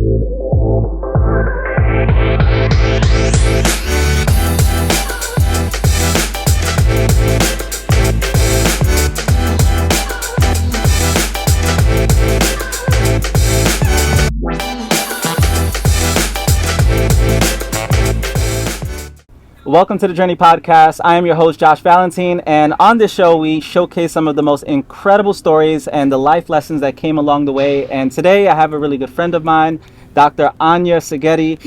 Welcome to the Journey Podcast. I am your host, Josh Valentin, and on this show, we showcase some of the most incredible stories and the life lessons that came along the way. And today, I have a really good friend of mine, Dr. Anya Szigeti.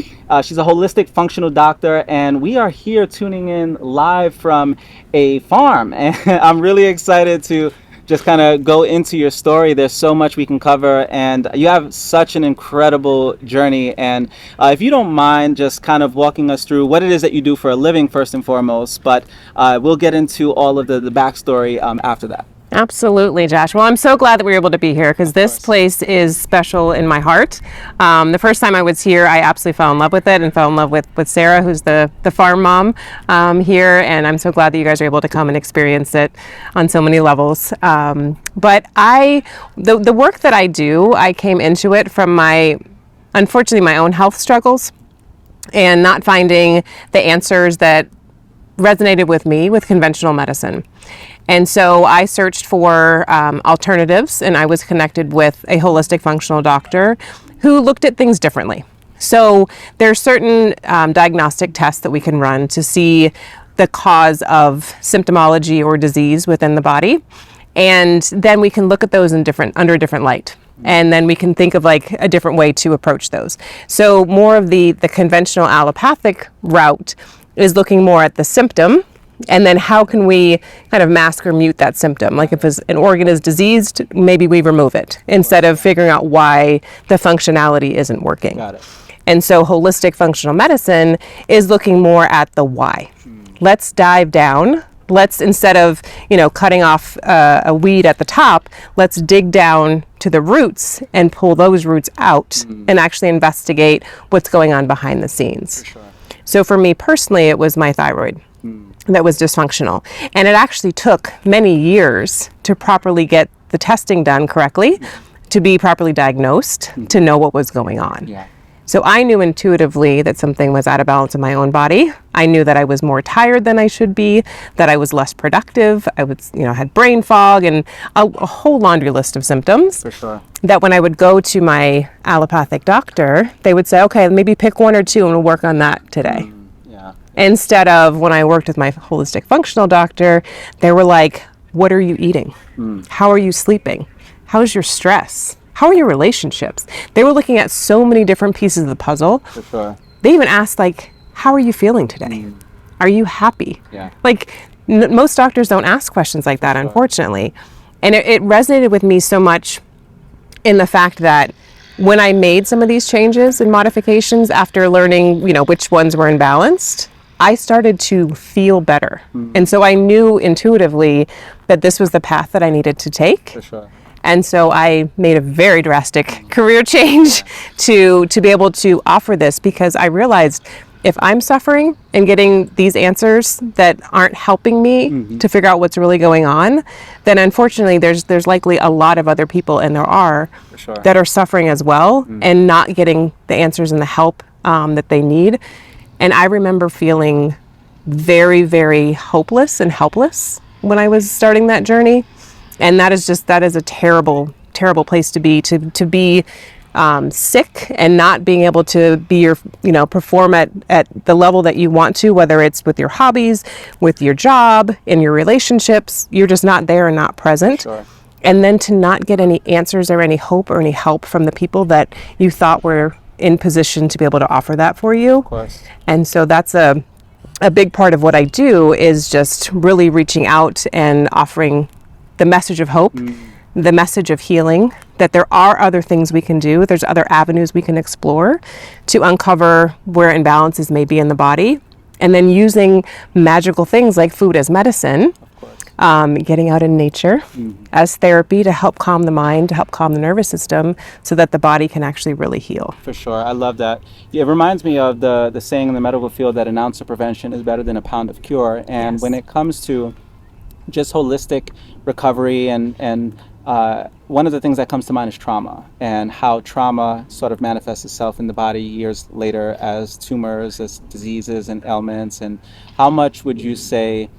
She's a holistic functional doctor, and we are here tuning in live from a farm. And I'm really excited to just kind of go into your story. There's so much we can cover, and you have such an incredible journey. And if you don't mind just kind of walking us through what it is that you do for a living first and foremost, but we'll get into all of the backstory after that. Absolutely, Josh. Well, I'm so glad that we were able to be here because this place is special in my heart. The first time I was here, I absolutely fell in love with it and fell in love with Sarah, who's the farm mom here. And I'm so glad that you guys are able to come and experience it on so many levels. But the work that I do, I came into it from unfortunately, my own health struggles and not finding the answers that resonated with me with conventional medicine. And so I searched for alternatives, and I was connected with a holistic functional doctor who looked at things differently. So there are certain diagnostic tests that we can run to see the cause of symptomology or disease within the body. And then we can look at those under a different light. And then we can think of like a different way to approach those. So more of the conventional allopathic route is looking more at the symptom, and then how can we kind of mask or mute that symptom? Like if an organ is diseased, maybe we remove it instead of figuring out why the functionality isn't working. Got it. And so holistic functional medicine is looking more at the why. Let's dive down. Let's, instead of, cutting off a weed at the top, let's dig down to the roots and pull those roots out and actually investigate what's going on behind the scenes. For sure. So for me personally, it was my thyroid that was dysfunctional. And it actually took many years to properly get the testing done correctly, to be properly diagnosed, to know what was going on. Yeah. So I knew intuitively that something was out of balance in my own body. I knew that I was more tired than I should be, that I was less productive. I had brain fog and a whole laundry list of symptoms. For sure. That when I would go to my allopathic doctor, they would say, okay, maybe pick one or two and we'll work on that today. Yeah. Instead of when I worked with my holistic functional doctor, they were like, what are you eating? How are you sleeping? How's your stress? How are your relationships? They were looking at so many different pieces of the puzzle. For sure. They even asked, like, how are you feeling today? Are you happy? Yeah. Like, most doctors don't ask questions like that, unfortunately. And it resonated with me so much in the fact that when I made some of these changes and modifications after learning, which ones were imbalanced, I started to feel better. And so I knew intuitively that this was the path that I needed to take. For sure. And so I made a very drastic career change to be able to offer this, because I realized if I'm suffering and getting these answers that aren't helping me to figure out what's really going on, then unfortunately there's likely a lot of other people, and there are, For sure. that are suffering as well and not getting the answers and the help that they need. And I remember feeling very, very hopeless and helpless when I was starting that journey. And that is a terrible, terrible place to be sick and not being able to be perform at the level that you want to, whether it's with your hobbies, with your job, in your relationships. You're just not there and not present. Sure. And then to not get any answers or any hope or any help from the people that you thought were in position to be able to offer that for you. Of course. And so that's a big part of what I do, is just really reaching out and offering the message of hope, the message of healing, that there are other things we can do. There's other avenues we can explore to uncover where imbalances may be in the body. And then using magical things like food as medicine, getting out in nature as therapy to help calm the mind, to help calm the nervous system, so that the body can actually really heal. For sure. I love that. It reminds me of the saying in the medical field that an ounce of prevention is better than a pound of cure. And when it comes to just holistic recovery and one of the things that comes to mind is trauma, and how trauma sort of manifests itself in the body years later as tumors, as diseases and ailments. And how much would you say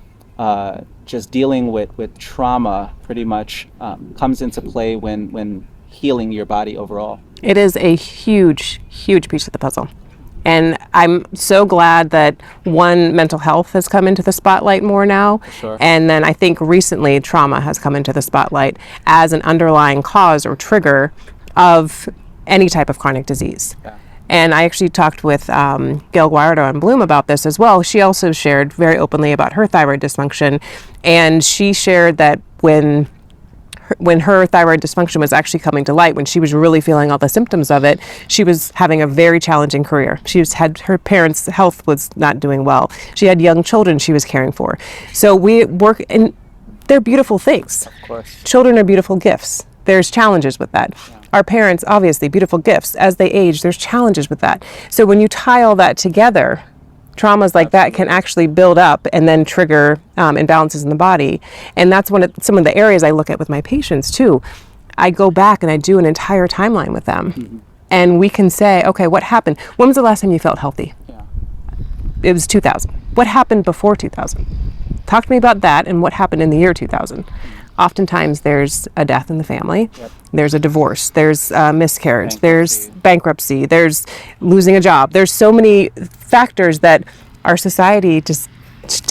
just dealing with trauma pretty much comes into play when healing your body overall? It is a huge, huge piece of the puzzle. And I'm so glad that mental health has come into the spotlight more now. Sure. And then I think recently trauma has come into the spotlight as an underlying cause or trigger of any type of chronic disease. Yeah. And I actually talked with Gail Guardo and Bloom about this as well. She also shared very openly about her thyroid dysfunction. And she shared that when her thyroid dysfunction was actually coming to light, when she was really feeling all the symptoms of it, she was having a very challenging career. Her parents' health was not doing well. She had young children she was caring for. So we work, and they're beautiful things. Of course. Children are beautiful gifts. There's challenges with that. Yeah. Our parents, obviously, beautiful gifts. As they age, there's challenges with that. So when you tie all that together, traumas like that can actually build up and then trigger imbalances in the body. And that's some of the areas I look at with my patients too. I go back and I do an entire timeline with them. Mm-hmm. And we can say, okay, what happened? When was the last time you felt healthy? Yeah. It was 2000. What happened before 2000? Talk to me about that and what happened in the year 2000. Oftentimes there's a death in the family, yep. There's a divorce, there's a miscarriage, there's bankruptcy, there's losing a job. There's so many factors that our society just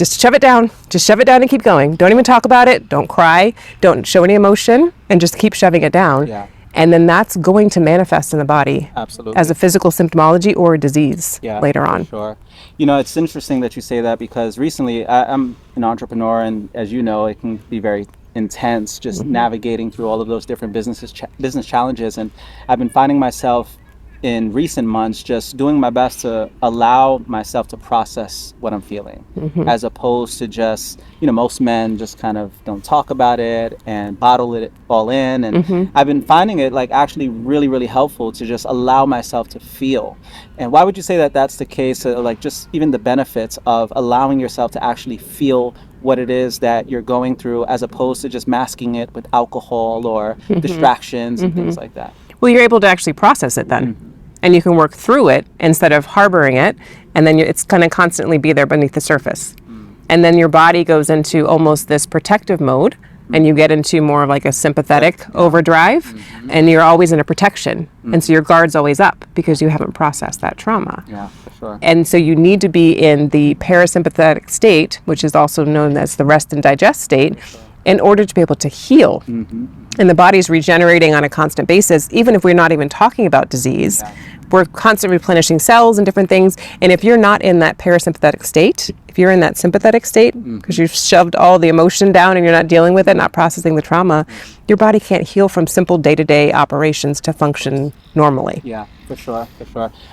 shove it down and keep going. Don't even talk about it, don't cry, don't show any emotion, and just keep shoving it down. Yeah. And then that's going to manifest in the body. Absolutely. As a physical symptomology or a disease later on. Sure. You know, it's interesting that you say that because recently I'm an entrepreneur, and as you know, it can be very intense just mm-hmm. navigating through all of those different business challenges. And I've been finding myself in recent months just doing my best to allow myself to process what I'm feeling, mm-hmm. as opposed to just, most men just kind of don't talk about it and bottle it all in. And mm-hmm. I've been finding it actually really, really helpful to just allow myself to feel. And why would you say that that's the case? Just even the benefits of allowing yourself to actually feel what it is that you're going through, as opposed to just masking it with alcohol or mm-hmm. distractions and mm-hmm. things like that. Well, you're able to actually process it then. Mm-hmm. And you can work through it instead of harboring it, and then it's going to constantly be there beneath the surface. Mm. And then your body goes into almost this protective mode, and you get into more of like a sympathetic overdrive, mm-hmm. and you're always in a protection. Mm. And so your guard's always up because you haven't processed that trauma. Yeah, for sure. And so you need to be in the parasympathetic state, which is also known as the rest and digest state, in order to be able to heal. Mm-hmm. And the body's regenerating on a constant basis, even if we're not even talking about disease. Yeah. We're constantly replenishing cells and different things. And if you're not in that parasympathetic state, if you're in that sympathetic state, because you've shoved all the emotion down and you're not dealing with it, not processing the trauma, your body can't heal from simple day-to-day operations to function normally. Yeah, for sure.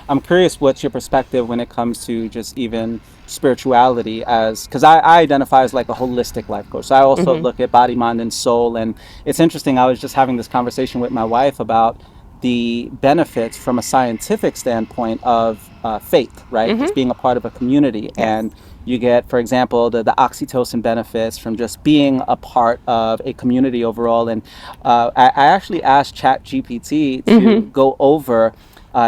I'm curious, what's your perspective when it comes to just even spirituality, because I identify as like a holistic life coach. So I also mm-hmm. look at body, mind, and soul. And it's interesting, I was just having this conversation with my wife about the benefits from a scientific standpoint of faith, right? Mm-hmm. Just being a part of a community. Yes. And you get, for example, the oxytocin benefits from just being a part of a community overall. And I actually asked ChatGPT to mm-hmm. go over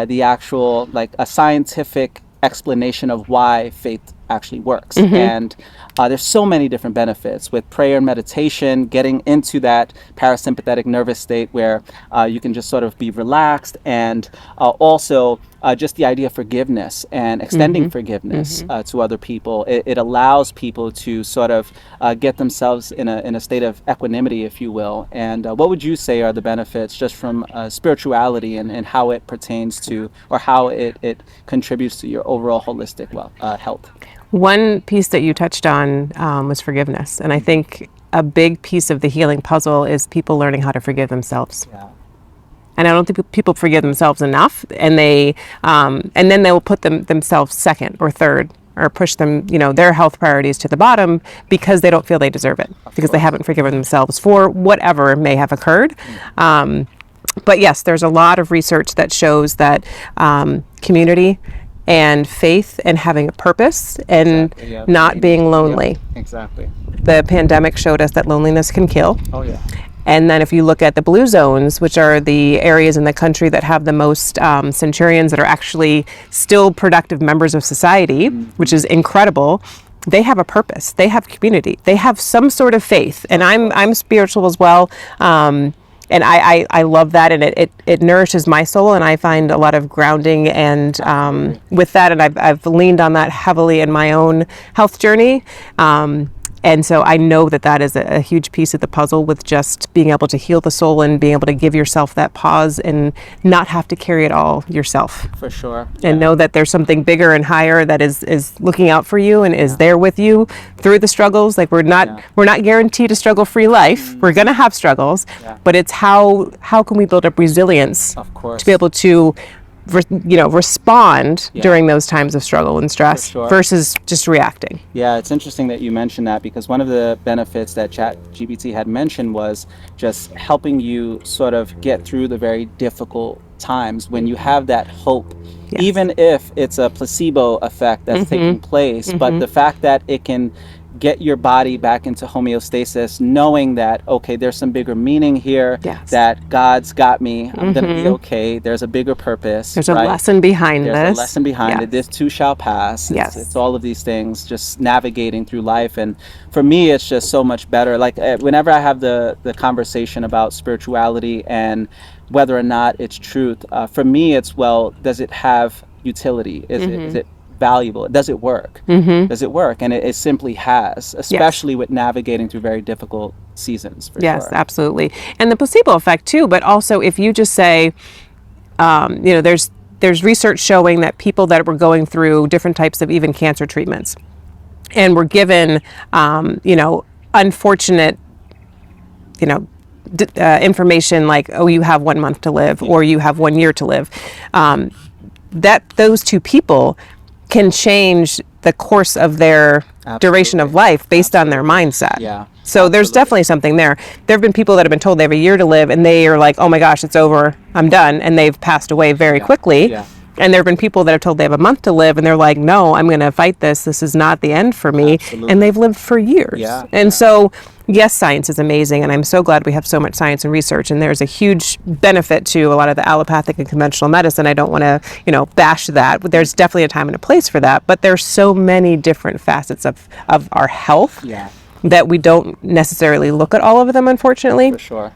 the actual, a scientific explanation of why faith actually works. Mm-hmm. And there's so many different benefits with prayer and meditation, getting into that parasympathetic nervous state where you can just sort of be relaxed, and also just the idea of forgiveness and extending mm-hmm. forgiveness mm-hmm. To other people. It allows people to sort of get themselves in a state of equanimity, if you will. And what would you say are the benefits just from spirituality and how it pertains to, or how it contributes to your overall holistic health? One piece that you touched on was forgiveness. And I think a big piece of the healing puzzle is people learning how to forgive themselves. Yeah. And I don't think people forgive themselves enough, and and then they will put themselves second or third, or push them, their health priorities to the bottom because they don't feel they deserve it, because they haven't forgiven themselves for whatever may have occurred. But yes, there's a lot of research that shows that community and faith and having a purpose and not being lonely. Yeah, exactly. The pandemic showed us that loneliness can kill. Oh, yeah. And then if you look at the blue zones, which are the areas in the country that have the most centurions that are actually still productive members of society, which is incredible, they have a purpose. They have community. They have some sort of faith. And I'm spiritual as well. And I love that, and it nourishes my soul, and I find a lot of grounding and with that, and I've leaned on that heavily in my own health journey. And so I know that is a huge piece of the puzzle with just being able to heal the soul and being able to give yourself that pause and not have to carry it all yourself. For sure. And know that there's something bigger and higher that is looking out for you and is there with you through the struggles. Like we're not guaranteed a struggle-free life. We're going to have struggles, but it's how can we build up resilience of course, to be able to respond during those times of struggle and stress versus just reacting. Yeah, it's interesting that you mentioned that, because one of the benefits that ChatGPT had mentioned was just helping you sort of get through the very difficult times when you have that hope, even if it's a placebo effect that's taking place, but the fact that it can get your body back into homeostasis, knowing that, okay, there's some bigger meaning here, that God's got me, I'm going to be okay, there's a bigger purpose. There's a lesson behind this. There's a lesson behind it. This too shall pass. It's all of these things, just navigating through life. And for me, it's just so much better. Like whenever I have the conversation about spirituality and whether or not it's truth, for me, it's, well, does it have utility? Is it valuable? Does it work? Does it work? And it simply has, especially with navigating through very difficult seasons. For yes, sure. absolutely. And the placebo effect too, but also if you just say, there's research showing that people that were going through different types of even cancer treatments and were given, unfortunate, information like, oh, you have 1 month to live or you have 1 year to live, that those two people can change the course of their duration of life based on their mindset. Yeah. So there's definitely something there. There have been people that have been told they have a year to live and they are like, oh my gosh, it's over, I'm done. And they've passed away very quickly. Yeah. And there have been people that are told they have a month to live and they're like, no, I'm going to fight this. This is not the end for me. Absolutely. And they've lived for years. Yeah. And so, yes, science is amazing. And I'm so glad we have so much science and research. And there's a huge benefit to a lot of the allopathic and conventional medicine. I don't want to, bash that. There's definitely a time and a place for that. But there's so many different facets of our health that we don't necessarily look at all of them, unfortunately. For sure.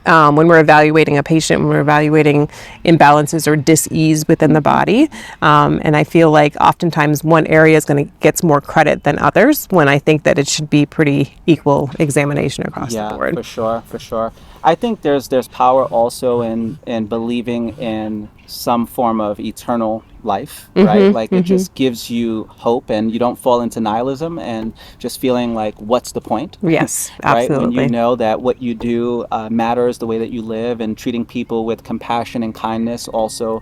When we're evaluating a patient, when we're evaluating imbalances or dis-ease within the body. And I feel like oftentimes one area gets more credit than others, when I think that it should be pretty equal examination across the board. For sure. I think there's power also in believing in some form of eternal life, right? Like it just gives you hope and you don't fall into nihilism and just feeling like, what's the point? Yes, right? absolutely. When you know that what you do matters, the way that you live, and treating people with compassion and kindness also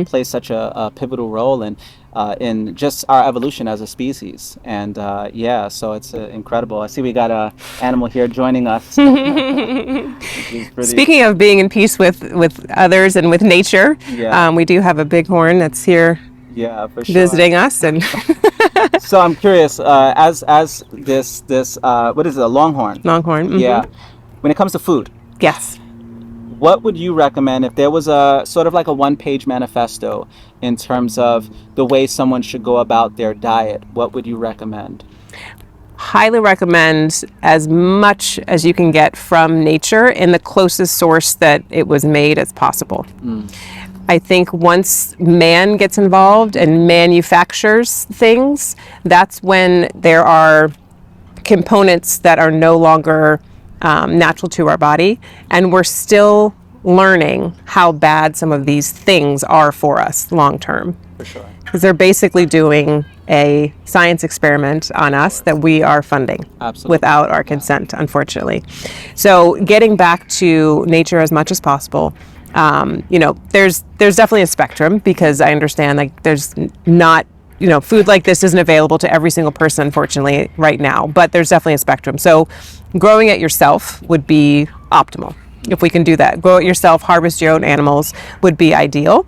plays such a pivotal role in just our evolution as a species. And so it's incredible. I see we got a animal here joining us. Speaking of being in peace with others and with nature, we do have a bighorn that's here for sure. visiting us. And so I'm curious, as this what is it, a longhorn? Longhorn. Yeah. When it comes to food. Yes. What would you recommend if there was a sort of like a one-page manifesto in terms of the way someone should go about their diet? What would you recommend? Highly recommend as much as you can get from nature in the closest source that it was made as possible. I think once man gets involved and manufactures things, that's when there are components that are no longer natural to our body, and we're still learning how bad some of these things are for us long term. For sure. Because they're basically doing a science experiment on us that we are funding without our consent, unfortunately. So getting back to nature as much as possible. There's definitely a spectrum, because I understand like there's not, food like this isn't available to every single person, unfortunately, right now, but there's definitely a spectrum. So growing it yourself would be optimal. If we can do that, grow it yourself, harvest your own animals would be ideal.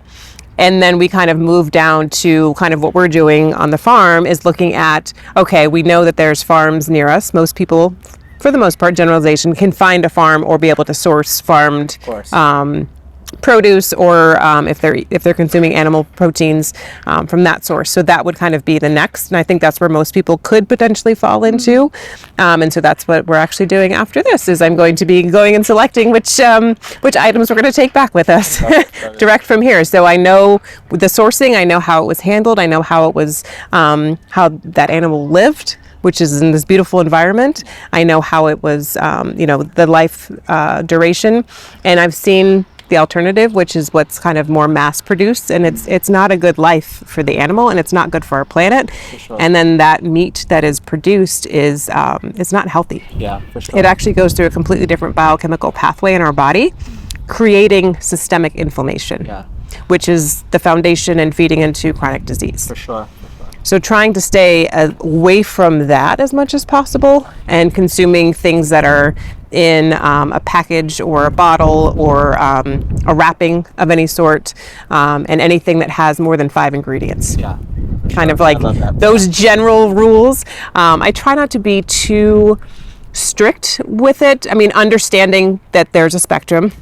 And then we kind of move down to kind of what we're doing on the farm is looking at, okay, we know that there's farms near us. Most people for the most part, generalization, can find a farm or be able to source farmed produce, or if they're consuming animal proteins from that source. So that would kind of be the next, and I think that's where most people could potentially fall into. And so that's what we're actually doing after this. Is I'm going to be going and selecting which items we're going to take back with us direct from here. So I know the sourcing, I know how it was handled, I know how it was how that animal lived, which is in this beautiful environment. I know how it was, the life duration, and I've seen the alternative, which is what's kind of more mass produced, and it's not a good life for the animal, and it's not good for our planet. For sure. And then that meat that is produced is it's not healthy. Yeah, for sure. It actually goes through a completely different biochemical pathway in our body, creating systemic inflammation, which is the foundation and feeding into chronic disease. For sure. So trying to stay away from that as much as possible, and consuming things that are in a package or a bottle or a wrapping of any sort, and anything that has more than 5 ingredients. Yeah. Kind of like those general rules. I try not to be too strict with it. I mean, understanding that there's a spectrum,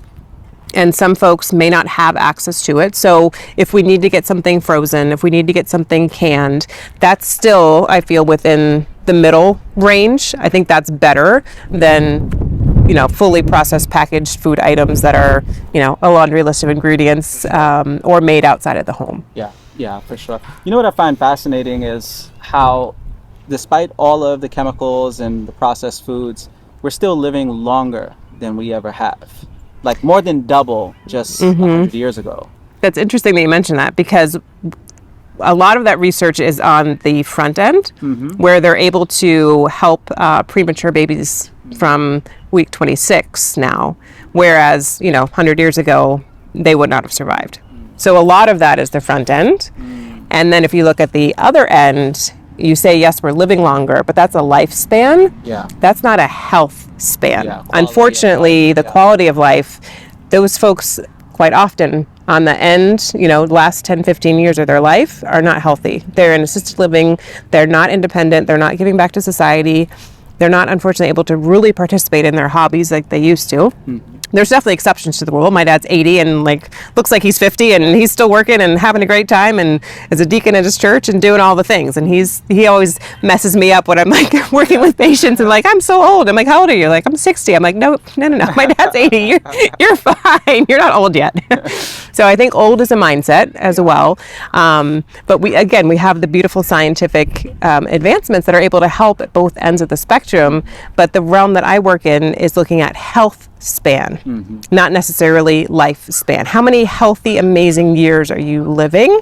and some folks may not have access to it. So if we need to get something frozen, if we need to get something canned, that's still, I feel, within the middle range. I think that's better than, fully processed packaged food items that are, a laundry list of ingredients, or made outside of the home. Yeah, for sure. You know what I find fascinating is how, despite all of the chemicals and the processed foods, we're still living longer than we ever have. Like more than double just 100 years ago. That's interesting that you mention that, because a lot of that research is on the front end, where they're able to help premature babies from week 26 now, whereas 100 years ago they would not have survived. So a lot of that is the front end. And then if you look at the other end, you say, yes, we're living longer, but that's a lifespan. Yeah. That's not a health span. Yeah, unfortunately, the quality of life, those folks quite often on the end, last 10, 15 years of their life are not healthy. They're in assisted living. They're not independent. They're not giving back to society. They're not, unfortunately, able to really participate in their hobbies like they used to. There's definitely exceptions to the rule. My dad's 80 and looks like he's 50, and he's still working and having a great time, and is a deacon at his church and doing all the things. And he always messes me up when I'm working with patients and I'm so old. I'm like, how old are you? I'm 60. I'm like, no. My dad's 80. You're fine. You're not old yet. So I think old is a mindset as well. But we have the beautiful scientific advancements that are able to help at both ends of the spectrum. But the realm that I work in is looking at health span, not necessarily lifespan. How many healthy, amazing years are you living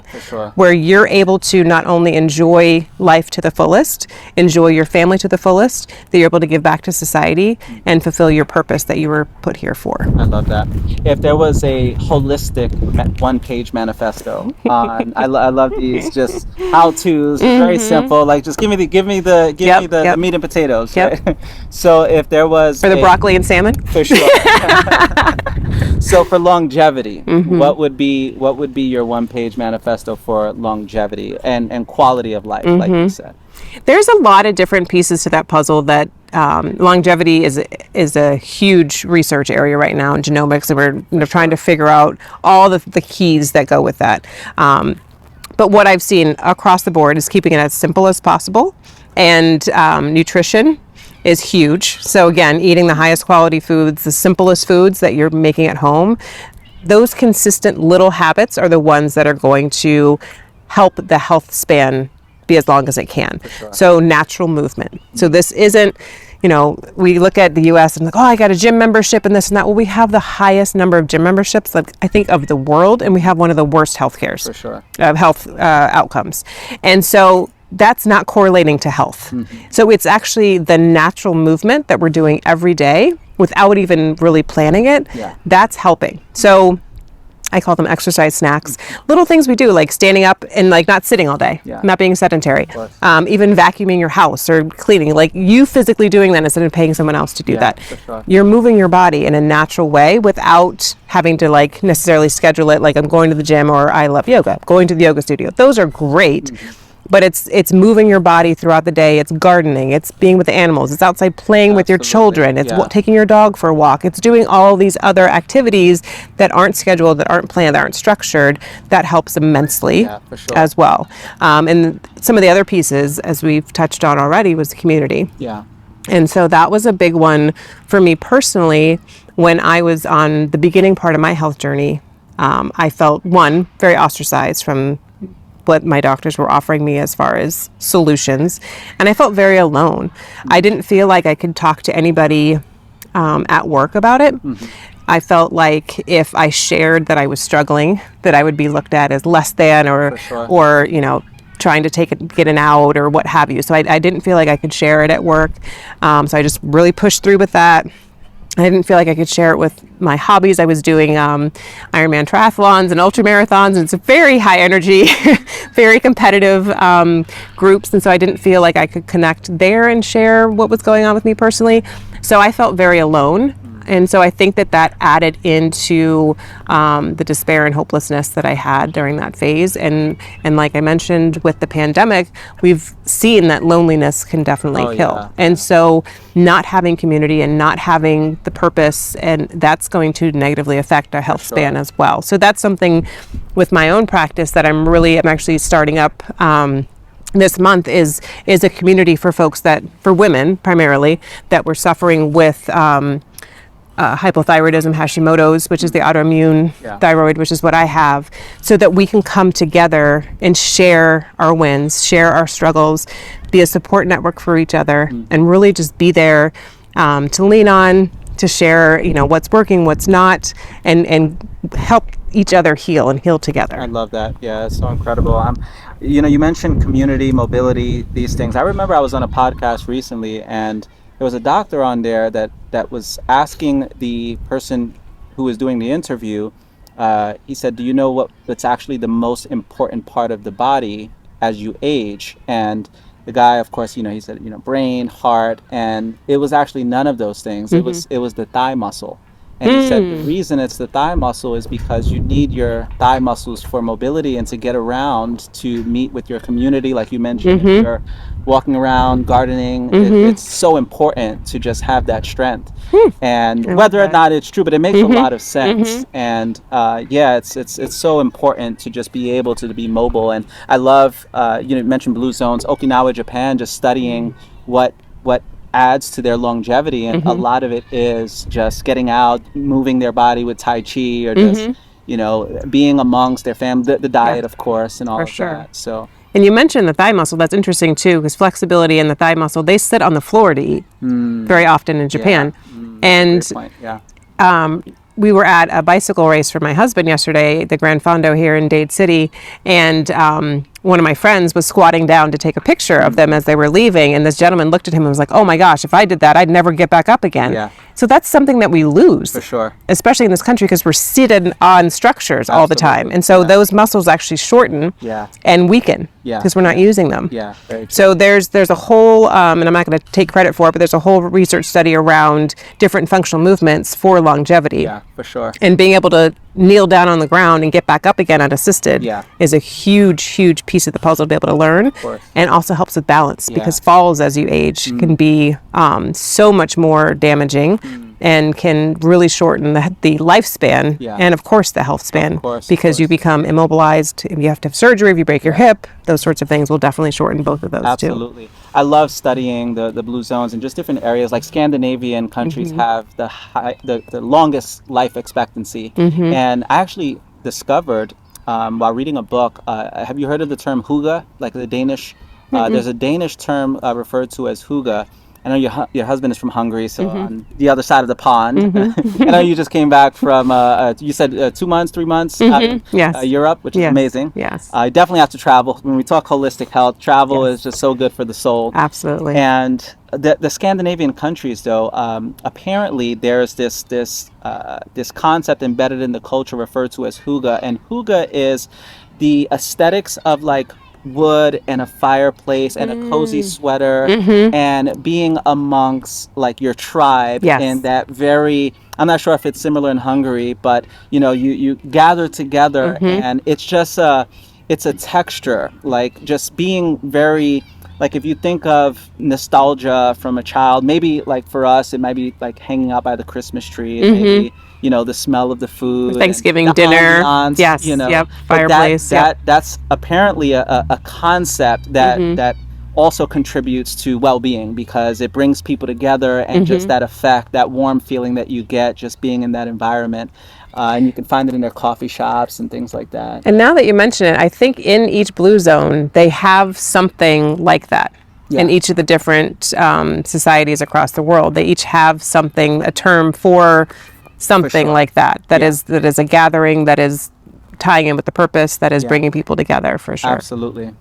where you're able to not only enjoy life to the fullest, enjoy your family to the fullest, that you're able to give back to society and fulfill your purpose that you were put here for. I love that. If there was a holistic one-page manifesto on, I love these just how-tos, very simple, just give me the meat and potatoes. Right? So if there was for the broccoli and salmon, for sure. So for longevity, what would be your one-page manifesto for longevity and quality of life, like you said? There's a lot of different pieces to that puzzle. That longevity is a huge research area right now in genomics, and we're trying to figure out all the keys that go with that. But what I've seen across the board is keeping it as simple as possible, and nutrition is huge. So again, eating the highest quality foods, the simplest foods that you're making at home, those consistent little habits are the ones that are going to help the health span be as long as it can. Sure. So natural movement. So this isn't, we look at the US and I got a gym membership and this and that. Well, we have the highest number of gym memberships, I think, of the world, and we have one of the worst health outcomes. And so that's not correlating to health. So it's actually the natural movement that we're doing every day without even really planning it. That's helping. So I call them exercise snacks. Little things we do, like standing up and not sitting all day, not being sedentary, even vacuuming your house or cleaning, you physically doing that instead of paying someone else to do that. Sure. You're moving your body in a natural way without having to necessarily schedule it. I'm going to the gym, or I love yoga, going to the yoga studio. Those are great. but it's moving your body throughout the day. It's gardening, it's being with the animals, it's outside playing with your children, it's taking your dog for a walk, it's doing all these other activities that aren't scheduled, that aren't planned, that aren't structured. That helps immensely as well. And some of the other pieces, as we've touched on already, was the community. And so that was a big one for me personally. When I was on the beginning part of my health journey, I felt, one, very ostracized from what my doctors were offering me as far as solutions. And I felt very alone. I didn't feel like I could talk to anybody at work about it. I felt like if I shared that I was struggling, that I would be looked at as less than, or you know, trying to get an out or what have you. So I didn't feel like I could share it at work. So I just really pushed through with that. I didn't feel like I could share it with my hobbies. I was doing Ironman triathlons and ultra marathons, and it's a very high energy, very competitive groups. And so I didn't feel like I could connect there and share what was going on with me personally. So I felt very alone. And so I think that added into the despair and hopelessness that I had during that phase. And like I mentioned with the pandemic, we've seen that loneliness can definitely kill. And so not having community and not having the purpose, and that's going to negatively affect our health span as well. So that's something with my own practice that I'm actually starting up this month is a community for folks for women primarily, that were suffering with hypothyroidism, Hashimoto's, which is the autoimmune thyroid, which is what I have, so that we can come together and share our wins, share our struggles, be a support network for each other, and really just be there to lean on, to share, you know, what's working, what's not, and help each other heal and heal together. I love that. Yeah, it's so incredible. You know, you mentioned community, mobility, these things. I remember I was on a podcast recently, and there was a doctor on there that was asking the person who was doing the interview, he said, do you know what's actually the most important part of the body as you age? And the guy, of course, you know, he said, you know, brain, heart, and it was actually none of those things. It was the thigh muscle. And he said the reason it's the thigh muscle is because you need your thigh muscles for mobility and to get around, to meet with your community, like you mentioned. If you're walking around, gardening, it's so important to just have that strength. And whether or not it's true, but it makes a lot of sense. And it's so important to just be able to be mobile. And I love, you mentioned blue zones, Okinawa, Japan, just studying what adds to their longevity, and a lot of it is just getting out, moving their body with Tai Chi, or just you know, being amongst their family, the diet, of course, and all of that. So, and you mentioned the thigh muscle. That's interesting too, because flexibility and the thigh muscle, they sit on the floor to eat very often in Japan. And great point. We were at a bicycle race for my husband yesterday, the Gran Fondo here in Dade City, and one of my friends was squatting down to take a picture of them as they were leaving, and this gentleman looked at him and was like, oh my gosh, if I did that, I'd never get back up again. So that's something that we lose, for sure, especially in this country, because we're seated on structures all the time, and so those muscles actually shorten and weaken because we're not using them. Very true. So there's a whole, and I'm not going to take credit for it, but there's a whole research study around different functional movements for longevity. For sure. And being able to kneel down on the ground and get back up again unassisted is a huge piece of the puzzle to be able to learn, and also helps with balance, because falls as you age can be so much more damaging and can really shorten the lifespan and of course the health span, because you become immobilized. If you have to have surgery, if you break your hip, those sorts of things will definitely shorten both of those. Absolutely. I love studying the blue zones and just different areas. Like Scandinavian countries have the longest life expectancy. And I actually discovered while reading a book, have you heard of the term hygge, like the Danish? There's a Danish term referred to as hygge. I know your husband is from Hungary, so on the other side of the pond. I know you just came back from, you said 2 months, 3 months out of Europe, which is amazing. I definitely have to travel. When we talk holistic health, travel is just so good for the soul. Absolutely. And the Scandinavian countries, though, apparently there's this concept embedded in the culture referred to as hygge. And hygge is the aesthetics of like wood and a fireplace and a cozy sweater and being amongst like your tribe in that very, I'm not sure if it's similar in Hungary, but you know, you gather together and it's just it's a texture, like just being very, like if you think of nostalgia from a child, maybe like for us, it might be like hanging out by the Christmas tree and maybe, the smell of the food, Thanksgiving and the dinner. ambiance, Yes. Yep. But Fireplace. that's apparently a concept that also contributes to well-being, because it brings people together, and just that effect, that warm feeling that you get just being in that environment. And you can find it in their coffee shops and things like that. And now that you mention it, I think in each blue zone, they have something like that. Yeah. In each of the different societies across the world, they each have something, a term for something sure. like that. That is a gathering, that is tying in with the purpose, that is bringing people together, for sure. Absolutely.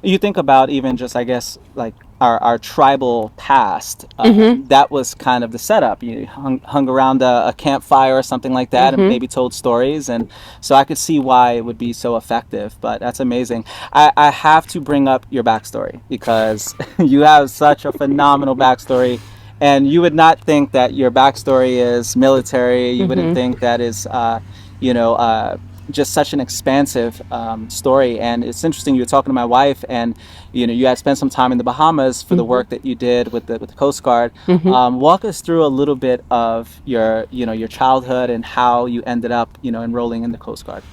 You think about even just, I guess, like our tribal past, that was kind of the setup. You hung around a campfire or something like that, and maybe told stories, and so I could see why it would be so effective. But that's amazing. I have to bring up your backstory, because you have such a phenomenal backstory. And you would not think that your backstory is military. You wouldn't think that is, just such an expansive story. And it's interesting, you were talking to my wife, and you had spent some time in the Bahamas for the work that you did with the Coast Guard. Walk us through a little bit of your childhood and how you ended up enrolling in the Coast Guard.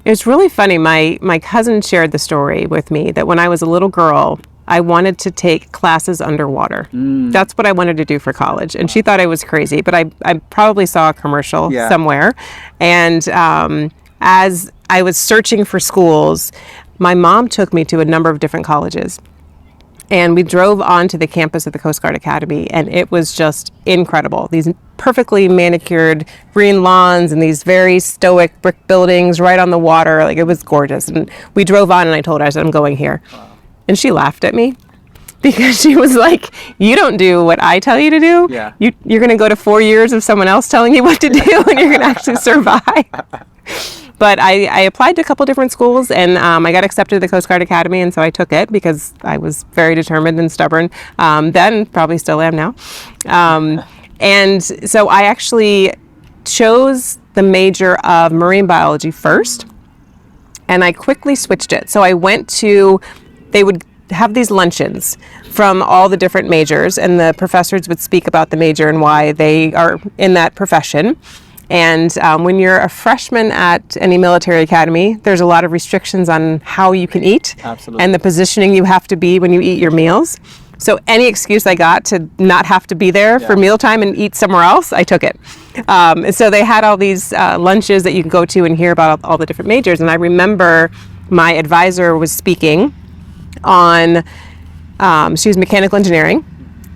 It's really funny. My cousin shared the story with me that when I was a little girl, I wanted to take classes underwater. That's what I wanted to do for college. And she thought I was crazy, but I probably saw a commercial somewhere. And as I was searching for schools, my mom took me to a number of different colleges. And we drove onto the campus of the Coast Guard Academy, and it was just incredible. These perfectly manicured green lawns and these very stoic brick buildings right on the water. Like, it was gorgeous. And we drove on, and I told her, I said, I'm going here. And she laughed at me, because she was like, you don't do what I tell you to do. Yeah. You're going to go to 4 years of someone else telling you what to do, and you're going to actually survive. But I applied to a couple different schools, and I got accepted to the Coast Guard Academy, and so I took it because I was very determined and stubborn. Then, probably still am now. And so I actually chose the major of marine biology first, and I quickly switched it. So I went to, they would have these luncheons from all the different majors, and the professors would speak about the major and why they are in that profession. And when you're a freshman at any military academy, there's a lot of restrictions on how you can eat. Absolutely. And the positioning you have to be when you eat your meals. So any excuse I got to not have to be there for mealtime and eat somewhere else, I took it. So they had all these lunches that you could go to and hear about all the different majors. And I remember my advisor was speaking on, she was mechanical engineering.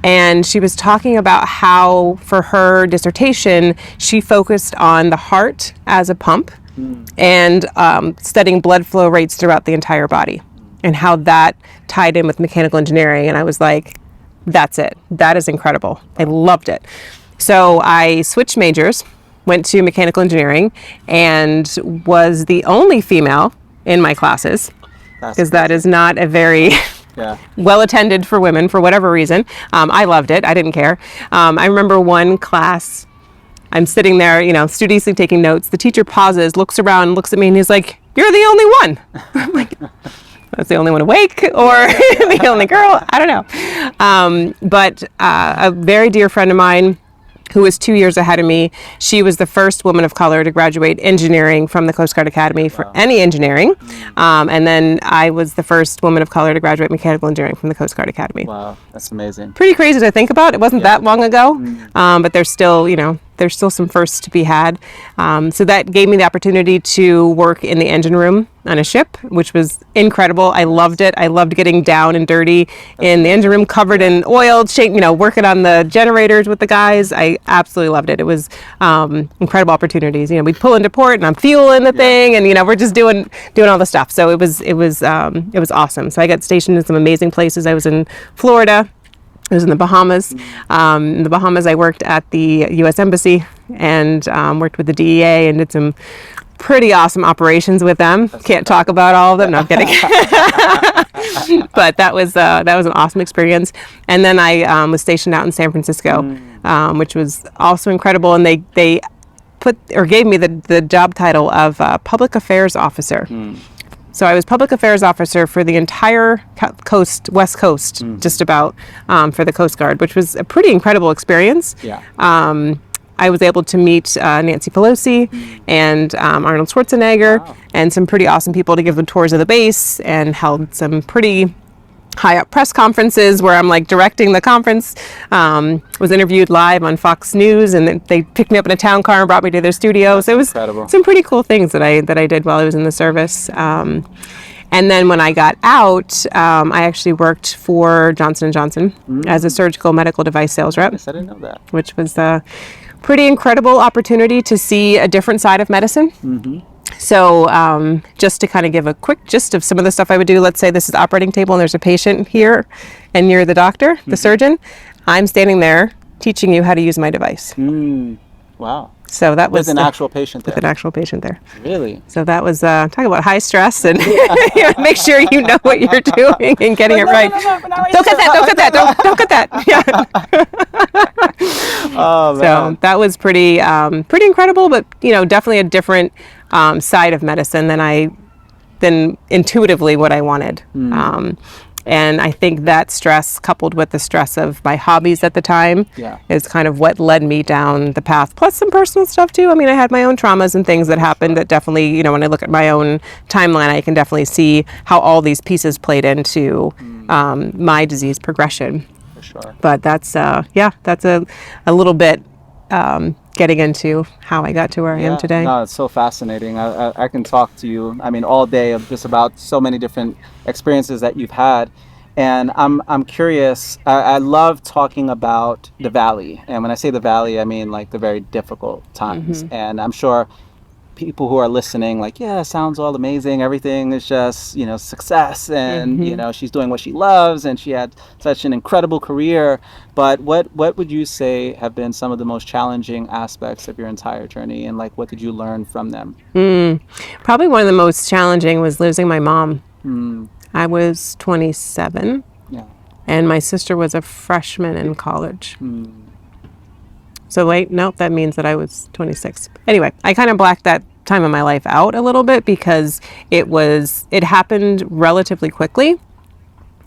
And she was talking about how, for her dissertation, she focused on the heart as a pump and studying blood flow rates throughout the entire body, and how that tied in with mechanical engineering. And I was like, that's it. That is incredible. I loved it. So I switched majors, went to mechanical engineering, and was the only female in my classes, because that is not a very... well attended for women for whatever reason. I loved it. I didn't care. I remember one class, I'm sitting there, studiously taking notes. The teacher pauses, looks around, looks at me, and he's like, "You're the only one." I'm like, "That's the only one awake, or the only girl?" I don't know. But a very dear friend of mine, who was 2 years ahead of me, she was the first woman of color to graduate engineering from the Coast Guard Academy for any engineering. And then I was the first woman of color to graduate mechanical engineering from the Coast Guard Academy. Wow, that's amazing. Pretty crazy to think about. It wasn't that long ago, but there's still, there's still some firsts to be had. So that gave me the opportunity to work in the engine room on a ship, which was incredible. I loved it. I loved getting down and dirty in the engine room, covered in oil, working on the generators with the guys. I absolutely loved it. It was incredible opportunities. We'd pull into port, and I'm fueling the thing, and we're just doing all the stuff. So it was awesome. So I got stationed in some amazing places. I was in Florida. I was in the Bahamas. In the Bahamas, I worked at the U.S. Embassy and worked with the DEA and did some pretty awesome operations with them. Can't talk about all of them. No, I'm kidding. But that was an awesome experience. And then I was stationed out in San Francisco, which was also incredible. And they gave me the job title of public affairs officer. So I was public affairs officer for the entire West Coast, just about, for the Coast Guard, which was a pretty incredible experience. Yeah. I was able to meet Nancy Pelosi and Arnold Schwarzenegger and some pretty awesome people to give them tours of the base, and held some pretty high up press conferences where I'm like directing the conference. Was interviewed live on Fox News, and they picked me up in a town car and brought me to their studio. So it was incredible. Some pretty cool things that I did while I was in the service. And then when I got out, I actually worked for Johnson & Johnson as a surgical medical device sales rep. Yes, I didn't know that. Which was a pretty incredible opportunity to see a different side of medicine. So just to kind of give a quick gist of some of the stuff I would do, let's say this is the operating table and there's a patient here and you're the doctor, the surgeon. I'm standing there teaching you how to use my device. Wow. So that was with an actual patient there. With an actual patient there. Really? So that was talk about high stress and make sure you know what you're doing and getting it right. Don't cut that. Don't cut that. Yeah. Oh, man. So that was pretty incredible, but definitely a different side of medicine than intuitively what I wanted. And I think that stress, coupled with the stress of my hobbies at the time, is kind of what led me down the path. Plus some personal stuff too. I mean, I had my own traumas and things that happened that definitely, when I look at my own timeline, I can definitely see how all these pieces played into my disease progression. For sure. But that's a little bit getting into how I got to where I am today. No, it's so fascinating. I can talk to you, all day of just about so many different experiences that you've had. And I'm curious, I love talking about the valley. And when I say the valley, I mean like the very difficult times. And I'm sure people who are listening, like, yeah, sounds all amazing. Everything is just, success. And, she's doing what she loves and she had such an incredible career. But what would you say have been some of the most challenging aspects of your entire journey? And like, what did you learn from them? Probably one of the most challenging was losing my mom. I was 27. Yeah. And my sister was a freshman in college. So wait, nope, that means that I was 26. Anyway, I kind of blacked that time of my life out a little bit because it happened relatively quickly.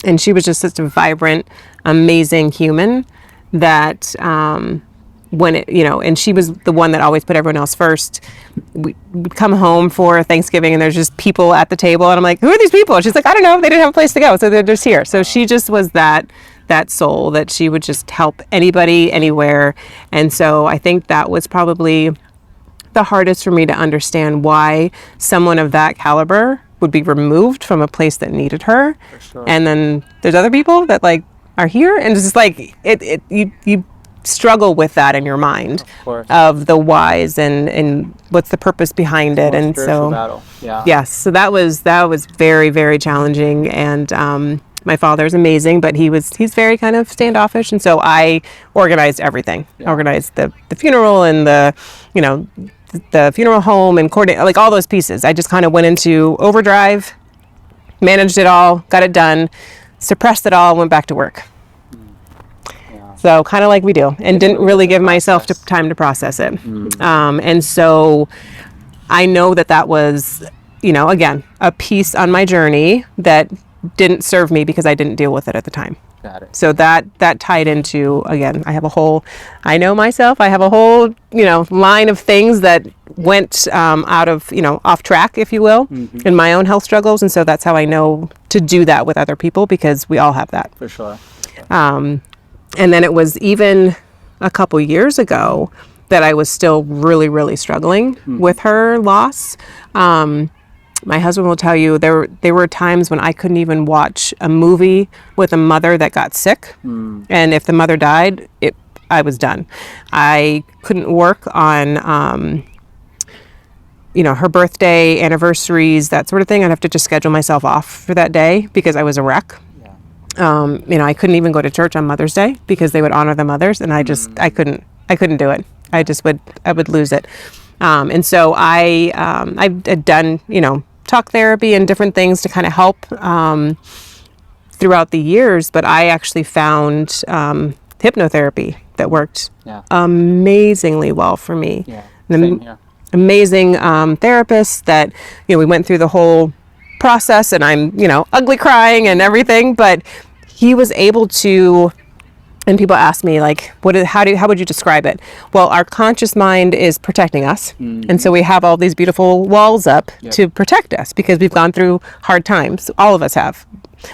And she was just such a vibrant, amazing human that and she was the one that always put everyone else first. We'd come home for Thanksgiving and there's just people at the table and I'm like, who are these people? And she's like, I don't know, they didn't have a place to go, so they're just here. So she just was that soul that she would just help anybody, anywhere. And so I think that was probably the hardest for me to understand why someone of that caliber would be removed from a place that needed her. For sure. And then there's other people that like are here, and it's just like you struggle with that in your mind of the whys and what's the purpose behind it. And so battle. Yes, so that was very, very challenging. And my father's amazing, but he's very kind of standoffish, and so I organized everything. Organized the funeral and the funeral home and coordinate, like all those pieces. I just kind of went into overdrive, managed it all, got it done, suppressed it all, went back to work. So kind of like we do, and didn't really give myself time to process it. And so I know that was, again, a piece on my journey that didn't serve me because I didn't deal with it at the time. Got it. So that tied into, again, I know myself, I have a whole, line of things that went out of, off track, if you will, in my own health struggles. And so that's how I know to do that with other people, because we all have that. For sure. And then it was even a couple years ago that I was still really, really struggling with her loss. My husband will tell you there were times when I couldn't even watch a movie with a mother that got sick. And if the mother died, I was done. I couldn't work on, her birthday, anniversaries, that sort of thing. I'd have to just schedule myself off for that day because I was a wreck. I couldn't even go to church on Mother's Day because they would honor the mothers, and I couldn't do it. I would lose it. And so I had done, talk therapy and different things to kind of help throughout the years, but I actually found hypnotherapy that worked amazingly well for me. Yeah, same here. Amazing therapist that, we went through the whole process, and I'm, ugly crying and everything, but he was able to. And people ask me, like, how would you describe it? Well, our conscious mind is protecting us. Mm-hmm. And so we have all these beautiful walls up to protect us because we've gone through hard times. All of us have,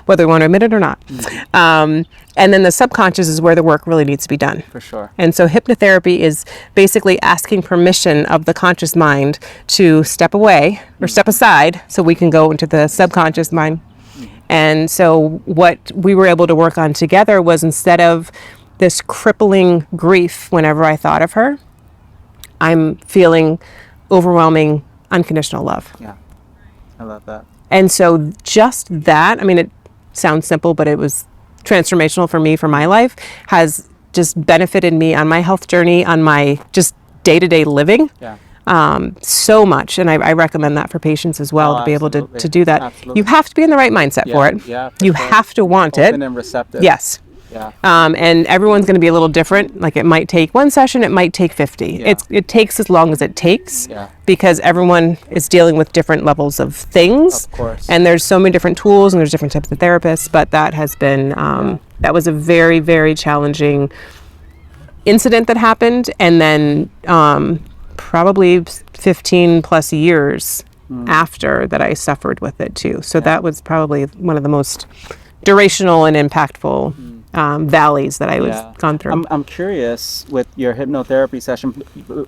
whether we want to admit it or not. Mm-hmm. And then the subconscious is where the work really needs to be done. For sure. And so hypnotherapy is basically asking permission of the conscious mind to step away or step aside so we can go into the subconscious mind. And so what we were able to work on together was, instead of this crippling grief whenever I thought of her, I'm feeling overwhelming unconditional love. Yeah, I love that. And so just that, I mean, it sounds simple, but it was transformational for me, for my life, has just benefited me on my health journey, on my just day-to-day living. Yeah. So much, and I recommend that for patients as well, to be able to do that. Absolutely. You have to be in the right mindset for it. Yeah, you have to want it. Open and receptive. Yes. Yeah. And everyone's going to be a little different. Like, it might take one session, it might take 50. Yeah. It takes as long as it takes, Yeah. because everyone is dealing with different levels of things. Of course. And there's so many different tools, and there's different types of therapists. But that has been that was a very, very challenging incident that happened, and then probably 15 plus years after that, I suffered with it too. So that was probably one of the most durational and impactful valleys that I was gone through. I'm curious, with your hypnotherapy session,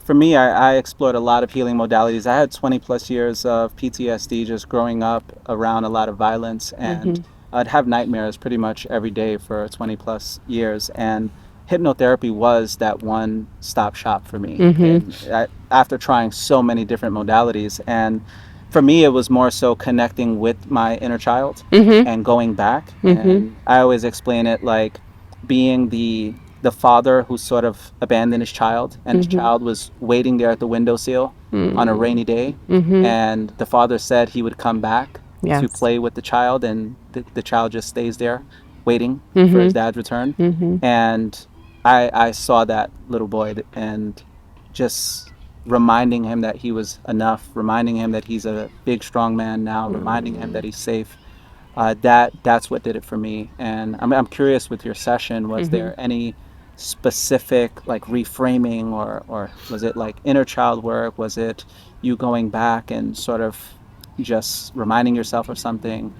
for me, I explored a lot of healing modalities. I had 20 plus years of PTSD just growing up around a lot of violence, and I'd have nightmares pretty much every day for 20 plus years. And hypnotherapy was that one-stop shop for me. And after trying so many different modalities, and for me, it was more so connecting with my inner child and going back. And I always explain it like being the father who sort of abandoned his child, and his child was waiting there at the windowsill on a rainy day, and the father said he would come back to play with the child, and the child just stays there waiting for his dad's return. And I saw that little boy, and just reminding him that he was enough, reminding him that he's a big, strong man now, reminding him that he's safe. That's what did it for me. And I'm curious, with your session, was there any specific like reframing, or was it like inner child work? Was it you going back and sort of just reminding yourself of something?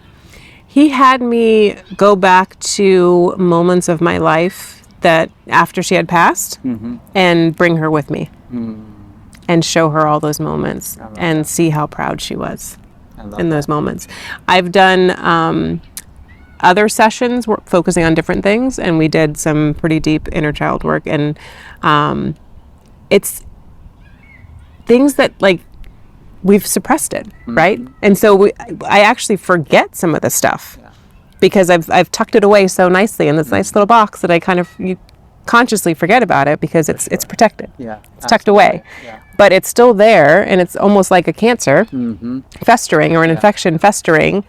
He had me go back to moments of my life that after she had passed, and bring her with me and show her all those moments and see how proud she was in those moments. I've done other sessions focusing on different things, and we did some pretty deep inner child work, and it's things that, like, we've suppressed it, right? And so I actually forget some of the stuff. Because I've tucked it away so nicely in this nice little box that you consciously forget about it, because it's protected. It's tucked away. But it's still there, and it's almost like a cancer festering, or an infection festering,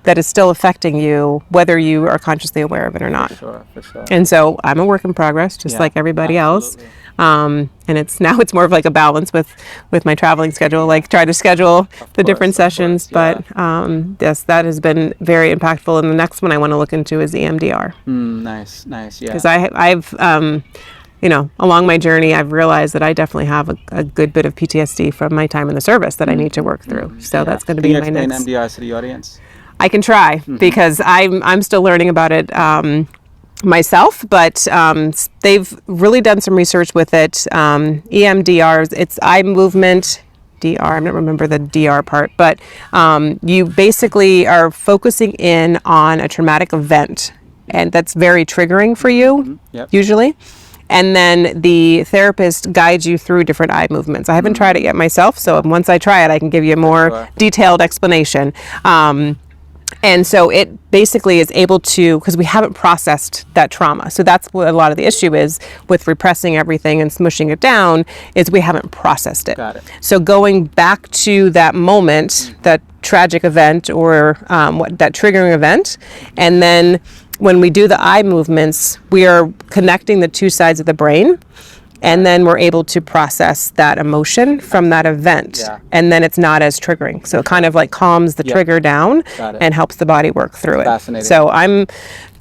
that is still affecting you, whether you are consciously aware of it or not. For sure. And so I'm a work in progress, just like everybody else. And it's more of like a balance with my traveling schedule, like try to schedule the different sessions. But yes, that has been very impactful. And the next one I want to look into is EMDR. Nice, yeah. Because I've along my journey, I've realized that I definitely have a good bit of PTSD from my time in the service that I need to work through. So that's going to be my next. Can you explain EMDR to the audience? I can try, because I'm still learning about it myself, but they've really done some research with it. EMDR, it's eye movement, DR, I don't remember the DR part, but you basically are focusing in on a traumatic event, and that's very triggering for you, usually. And then the therapist guides you through different eye movements. I haven't tried it yet myself, so once I try it, I can give you a more detailed explanation. And so it basically is able to, because we haven't processed that trauma. So that's what a lot of the issue is with repressing everything and smushing it down, is we haven't processed it. Got it. So going back to that moment, that tragic event, or that triggering event, and then when we do the eye movements, we are connecting the two sides of the brain. And then we're able to process that emotion from that event. Yeah. And then it's not as triggering. So it kind of like calms the trigger down and helps the body work through it. Fascinating. So I'm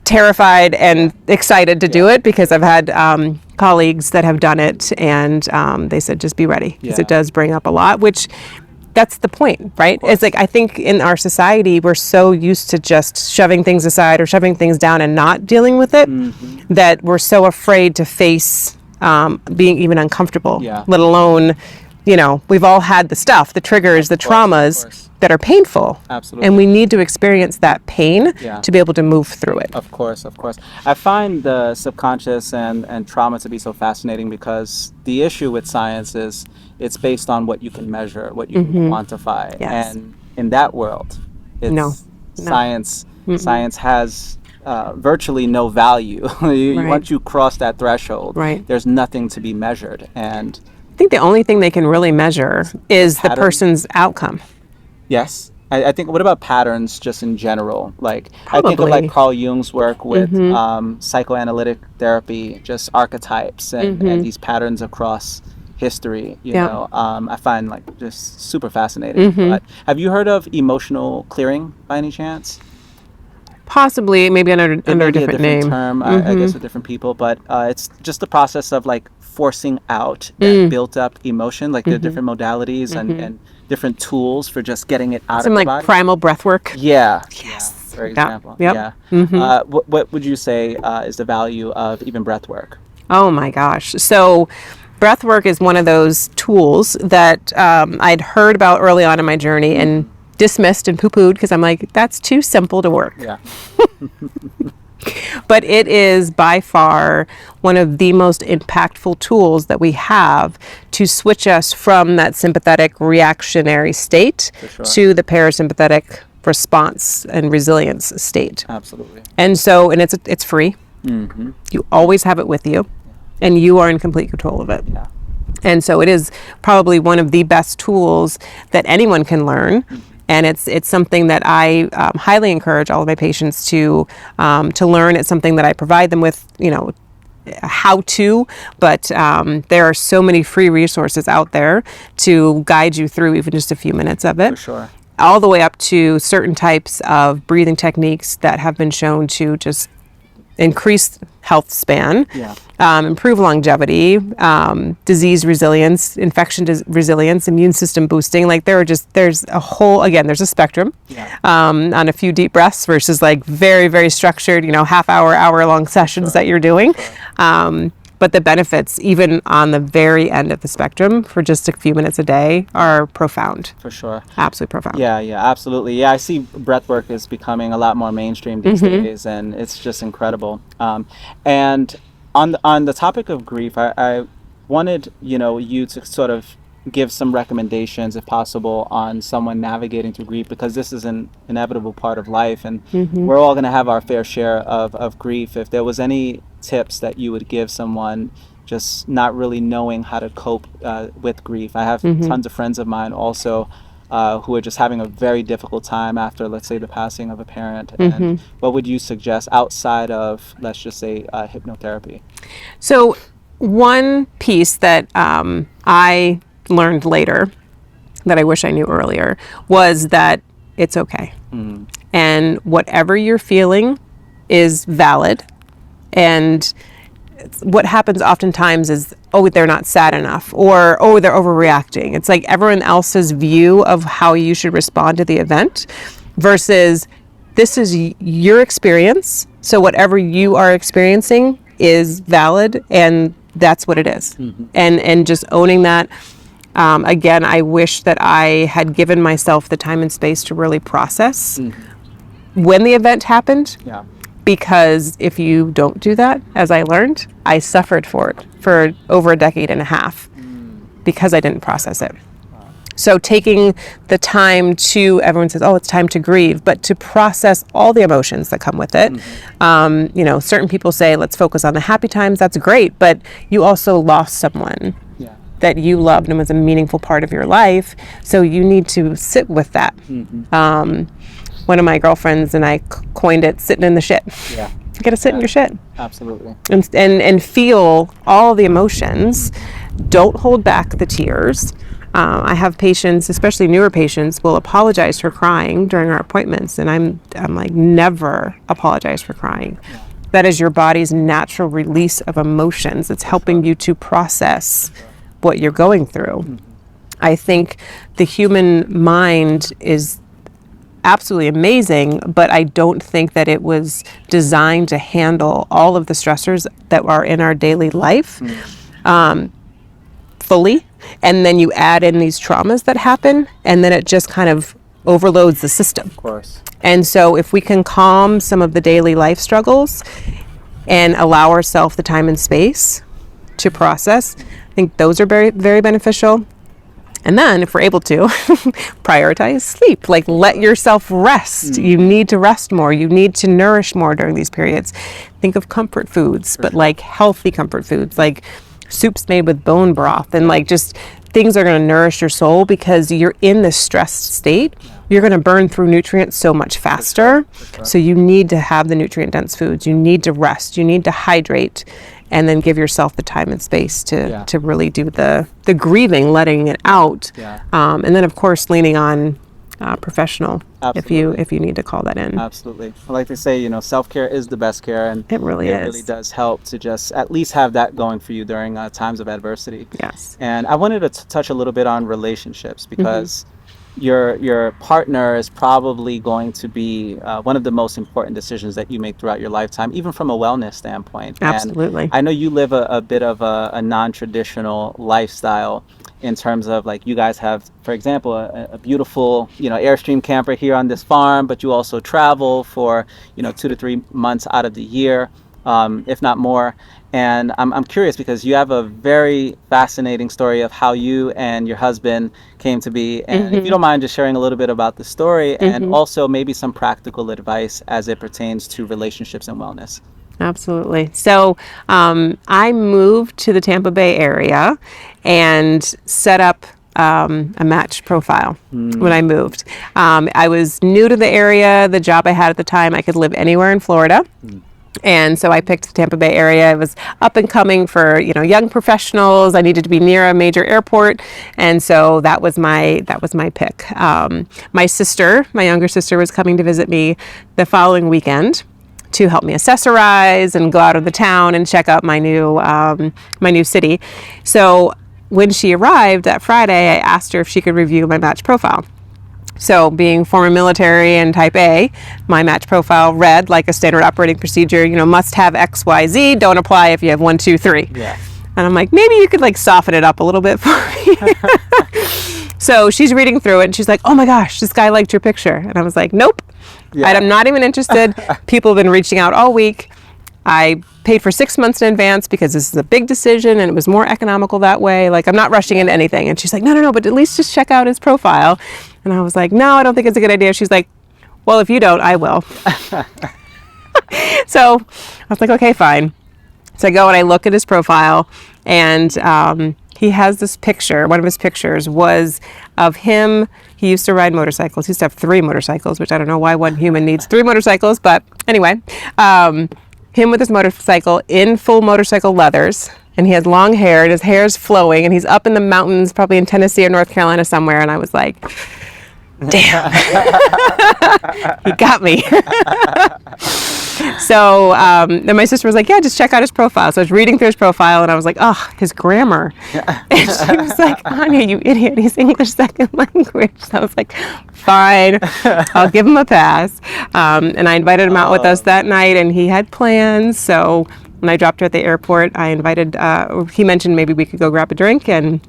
terrified and excited to do it because I've had colleagues that have done it, and they said just be ready because it does bring up a lot, which that's the point, right? It's like I think in our society we're so used to just shoving things aside or shoving things down and not dealing with it that we're so afraid to face being even uncomfortable, let alone, we've all had the stuff, the triggers, the traumas that are painful. Absolutely. And we need to experience that pain to be able to move through it. Of course. I find the subconscious and trauma to be so fascinating because the issue with science is it's based on what you can measure, what you can quantify. Yes. And in that world, it's science. Science has virtually no value. Once you cross that threshold, there's nothing to be measured. And I think the only thing they can really measure is the person's outcome. Yes. I think, what about patterns just in general? Like, Probably. I think of like Carl Jung's work with psychoanalytic therapy, just archetypes and these patterns across history, you know, I find like just super fascinating. But have you heard of emotional clearing by any chance? Possibly, maybe under a different name. Term, I guess, with different people, but it's just the process of like forcing out that built up emotion. Like there are different modalities and different tools for just getting it out of the like body. Primal breath work. Yeah. Yes. For example. Yep. Yeah. What would you say is the value of even breath work? Oh my gosh. So breath work is one of those tools that I'd heard about early on in my journey and dismissed and poo-pooed because I'm like, that's too simple to work. Yeah. But it is by far one of the most impactful tools that we have to switch us from that sympathetic reactionary state to the parasympathetic response and resilience state. Absolutely. And so, and it's free. You always have it with you, and you are in complete control of it. Yeah. And so it is probably one of the best tools that anyone can learn. And it's something that I highly encourage all of my patients to learn. It's something that I provide them with, how to, but there are so many free resources out there to guide you through even just a few minutes of it. For sure. All the way up to certain types of breathing techniques that have been shown to just increase health span, improve longevity, disease resilience, infection resilience, immune system boosting. Like there's a whole, again, there's a spectrum on a few deep breaths versus like very, very structured, hour long sessions that you're doing. But the benefits, even on the very end of the spectrum, for just a few minutes a day, are profound. For sure. Absolutely profound. Yeah, absolutely. Yeah, I see breathwork is becoming a lot more mainstream these days, and it's just incredible. And on the topic of grief, I wanted you to sort of give some recommendations, if possible, on someone navigating through grief, because this is an inevitable part of life, and we're all going to have our fair share of grief. If there was any tips that you would give someone just not really knowing how to cope with grief. I have tons of friends of mine also who are just having a very difficult time after, let's say, the passing of a parent. And what would you suggest outside of, let's just say, hypnotherapy? So one piece that I learned later that I wish I knew earlier was that it's okay. And whatever you're feeling is valid. And what happens oftentimes is, they're not sad enough, or, they're overreacting. It's like everyone else's view of how you should respond to the event versus this is your experience. So whatever you are experiencing is valid, and that's what it is. And just owning that. Again, I wish that I had given myself the time and space to really process when the event happened. Yeah. Because if you don't do that, as I learned, I suffered for it for over a decade and a half because I didn't process it. So taking the time to, everyone says, it's time to grieve, but to process all the emotions that come with it. Certain people say, let's focus on the happy times. That's great. But you also lost someone that you loved and was a meaningful part of your life. So you need to sit with that. One of my girlfriends and I coined it sitting in the shit. You got to sit in your shit. Absolutely. And feel all the emotions. Don't hold back the tears. I have patients, especially newer patients, will apologize for crying during our appointments, and I'm like, never apologize for crying. Yeah. That is your body's natural release of emotions. It's helping you to process what you're going through. Mm-hmm. I think the human mind is absolutely amazing, but I don't think that it was designed to handle all of the stressors that are in our daily life fully. And then you add in these traumas that happen, and then it just kind of overloads the system. Of course. And so if we can calm some of the daily life struggles and allow ourselves the time and space to process, I think those are very, very beneficial. And then if we're able to, prioritize sleep. Like, let yourself rest. You need to rest more. You need to nourish more during these periods. Think of comfort foods, but like healthy comfort foods, like soups made with bone broth, and like just things that are going to nourish your soul, because you're in this stressed state. You're going to burn through nutrients so much faster. For sure. So you need to have the nutrient dense foods. You need to rest. You need to hydrate, and then give yourself the time and space to really do the grieving, letting it out. Yeah. And then of course leaning on professional. Absolutely. if you need to call that in. Absolutely. I like to say, self-care is the best care, and it really does help to just at least have that going for you during times of adversity. Yes. And I wanted to touch a little bit on relationships, because your partner is probably going to be one of the most important decisions that you make throughout your lifetime, even from a wellness standpoint. Absolutely. And I know you live a bit of a non-traditional lifestyle, in terms of, like, you guys have, for example, a beautiful, Airstream camper here on this farm, but you also travel for, 2 to 3 months out of the year, if not more. And I'm curious, because you have a very fascinating story of how you and your husband came to be. And if you don't mind just sharing a little bit about the story, and also maybe some practical advice as it pertains to relationships and wellness. Absolutely. So I moved to the Tampa Bay area and set up a match profile when I moved. I was new to the area. The job I had at the time, I could live anywhere in Florida. And so I picked the Tampa Bay area. It was up and coming for, young professionals. I needed to be near a major airport. And so that was my pick. My younger sister was coming to visit me the following weekend to help me accessorize and go out of the town and check out my new city. So when she arrived that Friday, I asked her if she could review my match profile. So being former military and type A, my match profile read like a standard operating procedure, must have X, Y, Z, don't apply if you have 1, 2, 3. Yeah. And I'm like, maybe you could soften it up a little bit for me. So she's reading through it and she's like, oh my gosh, this guy liked your picture. And I was like, nope. Yeah. I'm not even interested. People have been reaching out all week. I paid for 6 months in advance because this is a big decision and it was more economical that way. Like, I'm not rushing into anything. And she's like, no, but at least just check out his profile. And I was like, no, I don't think it's a good idea. She's like, well, if you don't, I will. So I was like, okay, fine. So I go and I look at his profile, and he has this picture. One of his pictures was of him. He used to ride motorcycles. He used to have 3 motorcycles, which I don't know why one human needs 3 motorcycles, but anyway, him with his motorcycle in full motorcycle leathers, and he has long hair, and his hair is flowing, and he's up in the mountains, probably in Tennessee or North Carolina somewhere, and I was like, damn, he got me. So then my sister was like, yeah, just check out his profile. So I was reading through his profile, and I was like, oh, his grammar. And she was like, Anya, you idiot, he's English second language. So I was like, fine, I'll give him a pass. And I invited him out with us that night, and he had plans. So when I dropped her at the airport, I invited, he mentioned maybe we could go grab a drink, and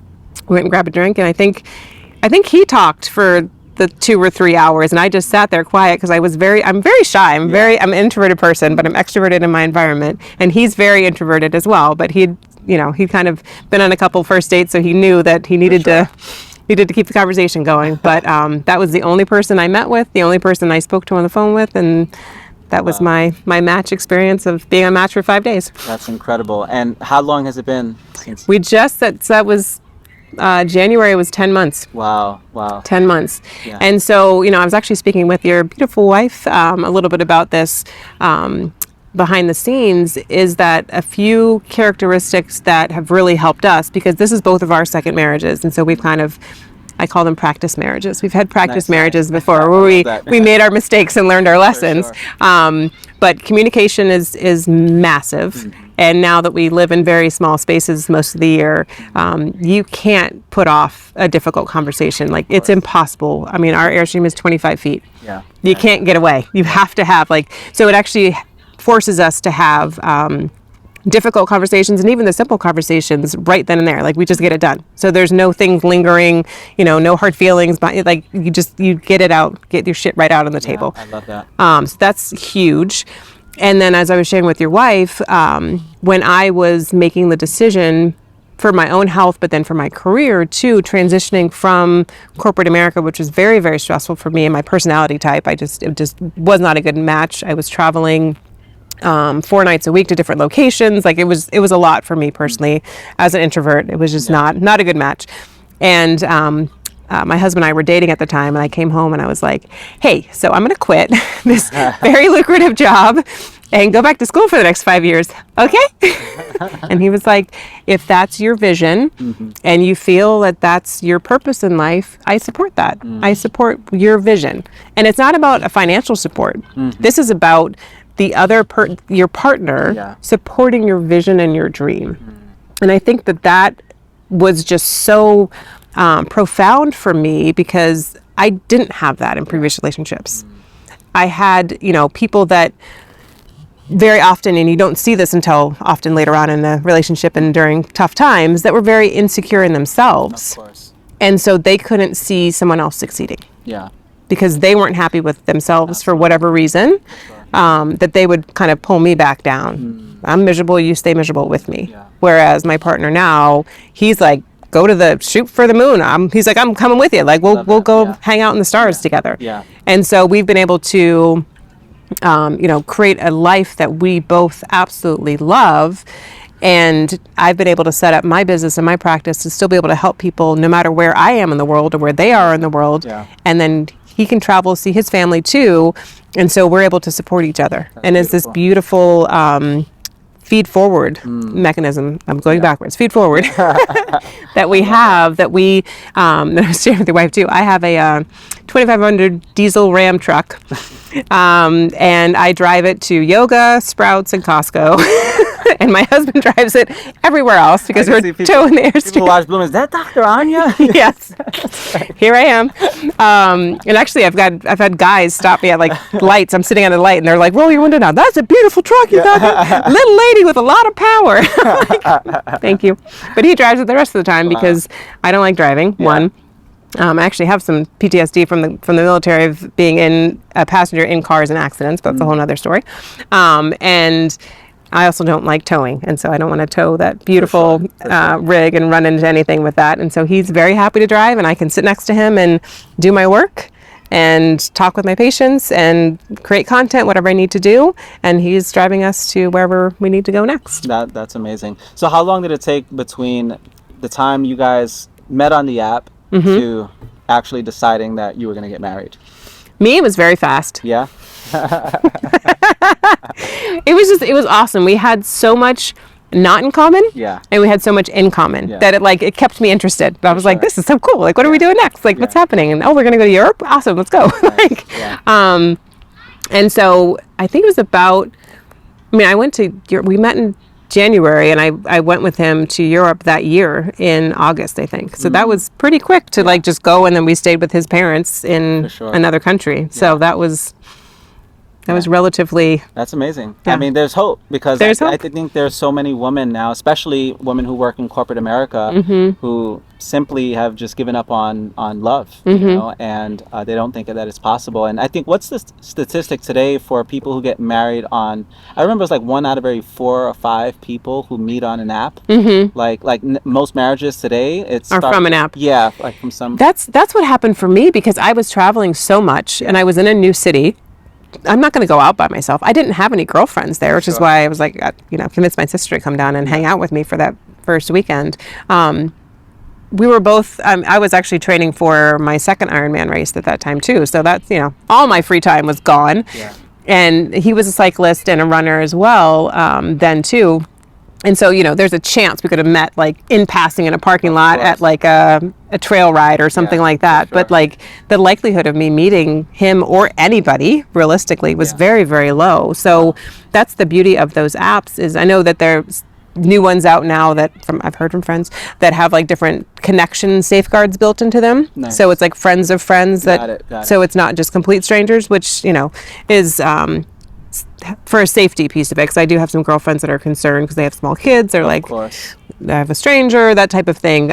we went and grabbed a drink. And I think he talked for the 2 or 3 hours, and I just sat there quiet because I'm very shy. I'm an introverted person, but I'm extroverted in my environment, and he's very introverted as well. But he'd kind of been on a couple first dates, so he knew that he needed to keep the conversation going. But that was the only person I met with, the only person I spoke to on the phone with, and that was my match experience of being on match for 5 days. That's incredible. And how long has it been since? That was January was 10 months. Wow. 10 months. Yeah. And so, I was actually speaking with your beautiful wife a little bit about this. behind the scenes is that a few characteristics that have really helped us, because this is both of our second marriages, and so we've kind of, I call them practice marriages. We've had practice marriages before where we made our mistakes and learned our lessons. Sure. But communication is massive. Mm-hmm. And now that we live in very small spaces most of the year, you can't put off a difficult conversation. Like, it's impossible. I mean, our Airstream is 25 feet. Yeah. You can't get away. You have to have, like, so it actually forces us to have difficult conversations, and even the simple conversations right then and there. Like, we just get it done. So there's no things lingering, no hard feelings, but like you get it out, get your shit right out on the table. I love that. So that's huge. And then, as I was sharing with your wife, when I was making the decision for my own health, but then for my career too, transitioning from corporate America, which was very, very stressful for me and my personality type, it just was not a good match. I was traveling 4 nights a week to different locations. Like, it was a lot for me personally as an introvert. It was just not a good match. And my husband and I were dating at the time, and I came home and I was like, hey, so I'm going to quit this very lucrative job and go back to school for the next 5 years. Okay? And he was like, if that's your vision and you feel that that's your purpose in life, I support that. I support your vision. And it's not about a financial support. This is about the other your partner supporting your vision and your dream. And I think that was just so profound for me, because I didn't have that in previous relationships. I had, people that very often, and you don't see this until often later on in a relationship and during tough times, that were very insecure in themselves. Of course. And so they couldn't see someone else succeeding. Yeah. Because they weren't happy with themselves for whatever reason, that they would kind of pull me back down. I'm miserable, you stay miserable with me. Yeah. Whereas my partner now, he's like, go to shoot for the moon. He's like, I'm coming with you. Like, we'll go hang out in the stars together. Yeah. And so we've been able to, create a life that we both absolutely love. And I've been able to set up my business and my practice to still be able to help people no matter where I am in the world or where they are in the world. Yeah. And then he can travel, see his family too. And so we're able to support each other. That's it's this beautiful feed forward mechanism. I'm going backwards. Feed forward that we have, that I was sharing with your wife too. I have a 2500 diesel Ram truck, and I drive it to yoga, Sprouts, and Costco. And my husband drives it everywhere else because we're towing the Airstream. People watch Bloom. Is that Dr. Anya? Yes. Here I am. And actually, I've had guys stop me at like lights. I'm sitting at a light, and they're like, "Roll your window down. That's a beautiful truck you got. Little lady with a lot of power." Like, thank you. But he drives it the rest of the time because I don't like driving. Yeah. One. I actually have some PTSD from the military of being a passenger in cars and accidents, but that's a whole other story. And I also don't like towing, and so I don't want to tow that beautiful rig and run into anything with that. And so he's very happy to drive, and I can sit next to him and do my work and talk with my patients and create content, whatever I need to do. And he's driving us to wherever we need to go next. That's amazing. So how long did it take between the time you guys met on the app to actually deciding that you were going to get married? Me, it was very fast. Yeah. It was awesome. We had so much not in common, and we had so much in common that it kept me interested. I was like, this is so cool. Like, what are we doing next? Like, what's happening? And we're gonna go to Europe. Awesome, let's go. And so I think it was about. I mean, I went to Europe. We met in January, and I went with him to Europe that year in August, I think. So that was pretty quick to like just go, and then we stayed with his parents in another country. So that was relatively... That's amazing. Yeah. I mean, there's hope, because I think there's so many women now, especially women who work in corporate America, who simply have just given up on love, and they don't think that it's possible. And I think, what's the statistic today for people who get married on... I remember it's like 1 out of every 4 or 5 people who meet on an app. Like most marriages today, are from an app. Yeah, like from some... That's what happened for me, because I was traveling so much, and I was in a new city. I'm not going to go out by myself. I didn't have any girlfriends there, which is why I was like, convinced my sister to come down and hang out with me for that first weekend. We were both, I was actually training for my second Ironman race at that time too. So that's, all my free time was gone. Yeah. And he was a cyclist and a runner as well, then too. And so, there's a chance we could have met like in passing in a parking lot at like a trail ride or something like that. Sure. But like the likelihood of me meeting him or anybody realistically was very, very low. So that's the beauty of those apps. Is I know that there's new ones out now that I've heard from friends that have like different connection safeguards built into them. Nice. So it's like friends of friends got it. So it's not just complete strangers, which, is, for a safety piece of it, because I do have some girlfriends that are concerned because they have small kids. They're like, I have a stranger, that type of thing.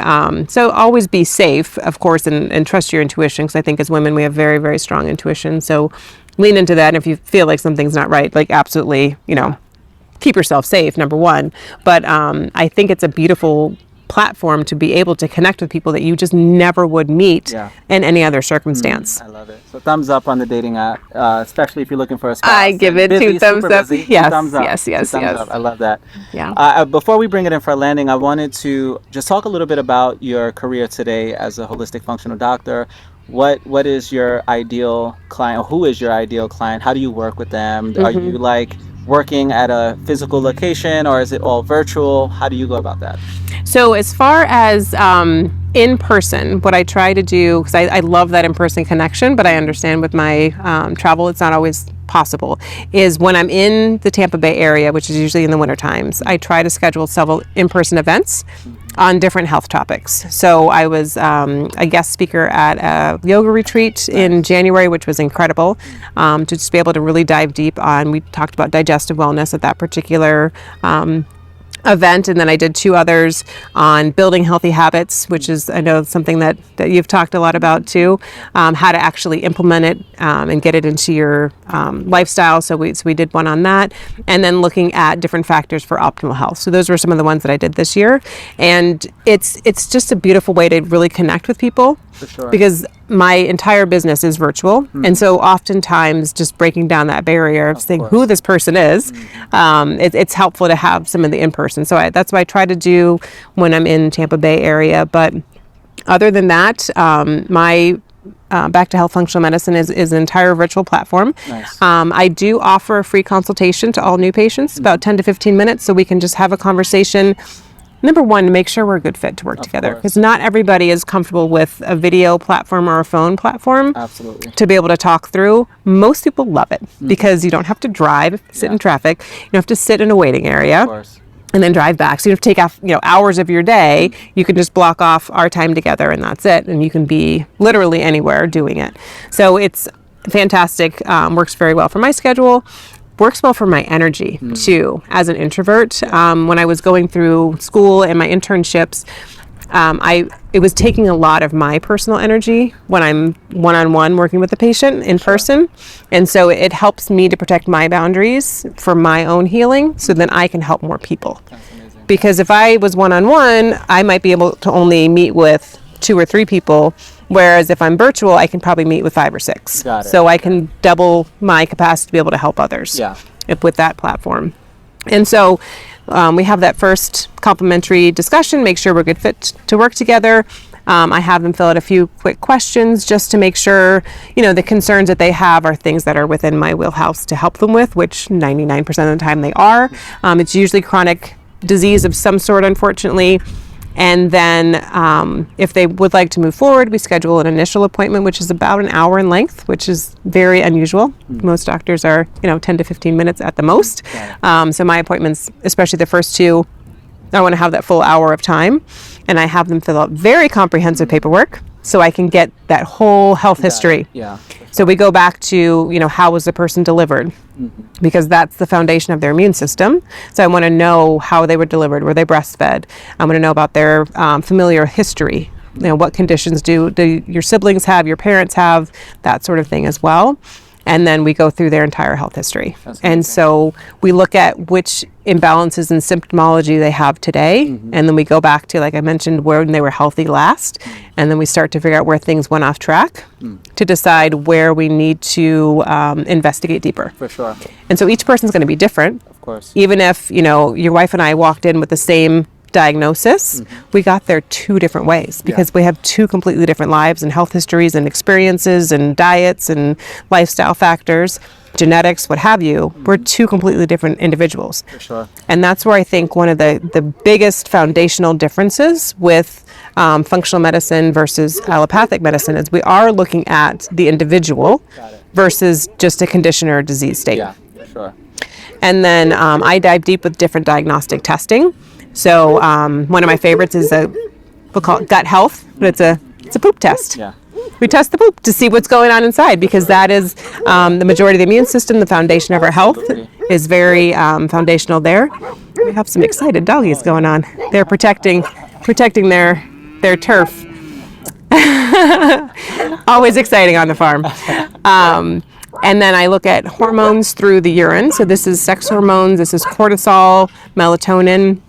So always be safe, of course, and trust your intuition, because I think as women we have very, very strong intuition. So lean into that. And if you feel like something's not right, like absolutely, keep yourself safe, number one. But I think it's a beautiful platform to be able to connect with people that you just never would meet in any other circumstance. I love it. So thumbs up on the dating app, especially if you're looking for a spouse. I give it busy, 2 thumbs up. Busy, yes, 2 thumbs up. Yes, 2 thumbs up. I love that. Yeah. Before we bring it in for a landing, I wanted to just talk a little bit about your career today as a holistic functional doctor. What is your ideal client? Or who is your ideal client? How do you work with them? Are you like working at a physical location, or is it all virtual? How do you go about that? So as far as in person, what I try to do, because I love that in-person connection, but I understand with my travel it's not always possible, is when I'm in the Tampa Bay area, which is usually in the winter times, I try to schedule several in-person events on different health topics. So I was a guest speaker at a yoga retreat in January, which was incredible, to just be able to really dive deep on, we talked about digestive wellness at that particular event, and then I did 2 others on building healthy habits, which is, I know, something that you've talked a lot about too, how to actually implement it and get it into your lifestyle. So we did one on that, and then looking at different factors for optimal health. So those were some of the ones that I did this year, and it's just a beautiful way to really connect with people. For sure. Because my entire business is virtual, and so oftentimes just breaking down that barrier of saying who this person is, it's helpful to have some of the in-person. So that's what I try to do when I'm in Tampa Bay area. But other than that, my Back to Health Functional Medicine is an entire virtual platform. Nice. I do offer a free consultation to all new patients, about 10 to 15 minutes, so we can just have a conversation. Number one, to make sure we're a good fit to work together, because not everybody is comfortable with a video platform or a phone platform. Absolutely. To be able to talk through. Most people love it because you don't have to drive, sit in traffic. You don't have to sit in a waiting area. Of course. And then drive back. So you don't have to take off, hours of your day. You can just block off our time together, and that's it. And you can be literally anywhere doing it. So it's fantastic. Works very well for my schedule. Works well for my energy too, as an introvert. When I was going through school and my internships, it was taking a lot of my personal energy when I'm one-on-one working with the patient in person. And so it helps me to protect my boundaries for my own healing, so then I can help more people. Because if I was one-on-one, I might be able to only meet with 2 or 3 people, whereas if I'm virtual, I can probably meet with 5 or 6. So I can double my capacity to be able to help others with that platform. And so we have that first complimentary discussion, make sure we're a good fit to work together. I have them fill out a few quick questions just to make sure, the concerns that they have are things that are within my wheelhouse to help them with, which 99% of the time they are. It's usually chronic disease of some sort, unfortunately. And then if they would like to move forward, we schedule an initial appointment, which is about an hour in length, which is very unusual. Most doctors are, 10 to 15 minutes at the most. So my appointments, especially the first 2, I want to have that full hour of time. And I have them fill out very comprehensive paperwork so I can get that whole health history. So we go back to, how was the person delivered? Because that's the foundation of their immune system. So I want to know how they were delivered. Were they breastfed? I want to know about their familiar history. What conditions do your siblings have, your parents have, that sort of thing as well. And then we go through their entire health history. And so we look at which imbalances in symptomology they have today. And then we go back to, like I mentioned, when they were healthy last. And then we start to figure out where things went off track to decide where we need to investigate deeper. For sure. And so each person's going to be different. Of course. Even if, your wife and I walked in with the same diagnosis, we got there 2 different ways because we have 2 completely different lives and health histories and experiences and diets and lifestyle factors. genetics, what have you, we're two completely different individuals. For sure. And that's where I think one of the biggest foundational differences with functional medicine versus allopathic medicine is we are looking at the individual versus just a condition or a disease state. Yeah, for sure. And then I dive deep with different diagnostic testing. So one of my favorites is we'll call it gut health, but it's a poop test. Yeah. We test the poop to see what's going on inside, because that is the majority of the immune system. The foundation of our health is very foundational there. We have some excited doggies going on. They're protecting their turf. Always exciting on the farm. And then I look at hormones through the urine. So this is sex hormones, this is cortisol, melatonin,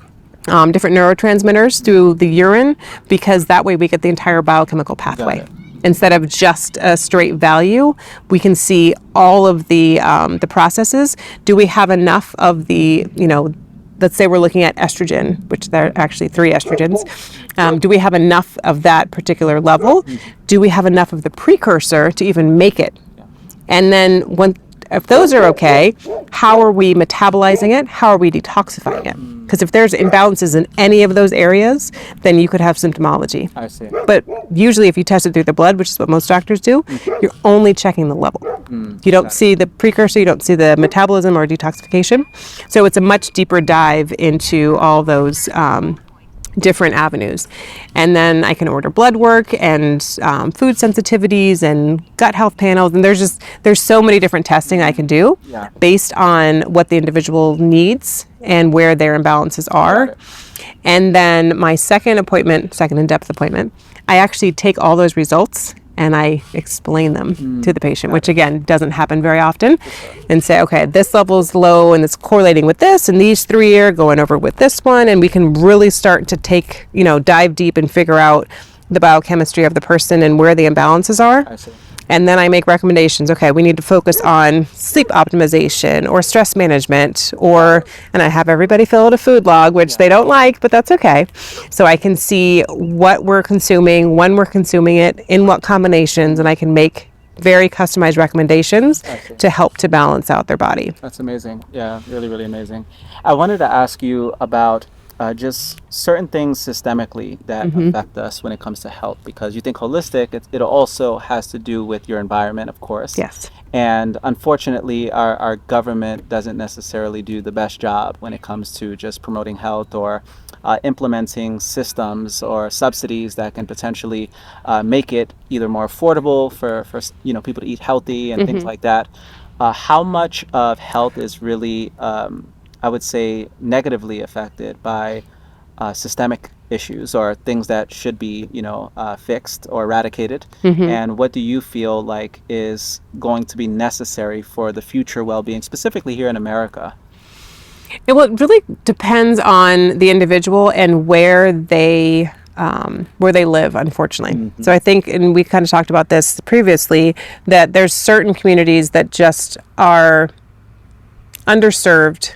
different neurotransmitters through the urine, because that way we get the entire biochemical pathway. Instead of just a straight value, we can see all of the processes. Do we have enough of the, let's say we're looking at estrogen, which there are actually 3 estrogens. Do we have enough of that particular level? Do we have enough of the precursor to even make it? And then if those are okay, how are we metabolizing it? How are we detoxifying it? Because if there's imbalances in any of those areas, then you could have symptomology. I see. But usually if you test it through the blood, which is what most doctors do, you're only checking the level. You don't see the precursor, you don't see the metabolism or detoxification. So it's a much deeper dive into all those different avenues. And then I can order blood work and food sensitivities and gut health panels. And there's so many different testing I can do based on what the individual needs and where their imbalances are. And then my second in-depth appointment, I actually take all those results and I explain them to the patient, which again doesn't happen very often, and say, okay, this level is low and it's correlating with this, and these 3 are going over with this one, and we can really start to dive deep and figure out the biochemistry of the person and where the imbalances are. I see. And then I make recommendations. Okay, we need to focus on sleep optimization or stress management, and I have everybody fill out a food log, which they don't like, but that's okay. So I can see what we're consuming, when we're consuming it, in what combinations, and I can make very customized recommendations to help to balance out their body. That's amazing. Yeah, really, really amazing. I wanted to ask you about just certain things systemically that affect us when it comes to health, because you think holistic, it also has to do with your environment, of course. Yes. And unfortunately, our government doesn't necessarily do the best job when it comes to just promoting health or implementing systems or subsidies that can potentially make it either more affordable for people to eat healthy and things like that. How much of health is really I would say negatively affected by systemic issues or things that should be, fixed or eradicated? And what do you feel like is going to be necessary for the future well-being, specifically here in America? It really depends on the individual and where they live, unfortunately. So I think, and we kind of talked about this previously, that there's certain communities that just are underserved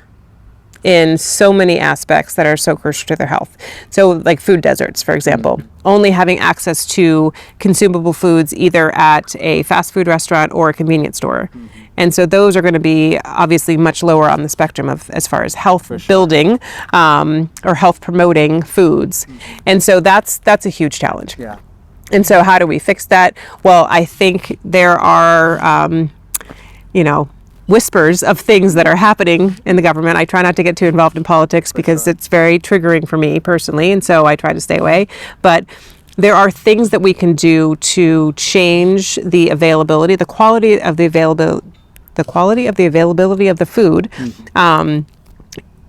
in so many aspects that are so crucial to their health. So like food deserts, for example, only having access to consumable foods either at a fast food restaurant or a convenience store. And so those are going to be obviously much lower on the spectrum of as far as health building or health promoting foods. And so that's a huge challenge. Yeah. And so how do we fix that? Well, I think there are, whispers of things that are happening in the government. I try not to get too involved in politics because it's very triggering for me personally, and so I try to stay away. But there are things that we can do to change the availability, the quality of the availability of the food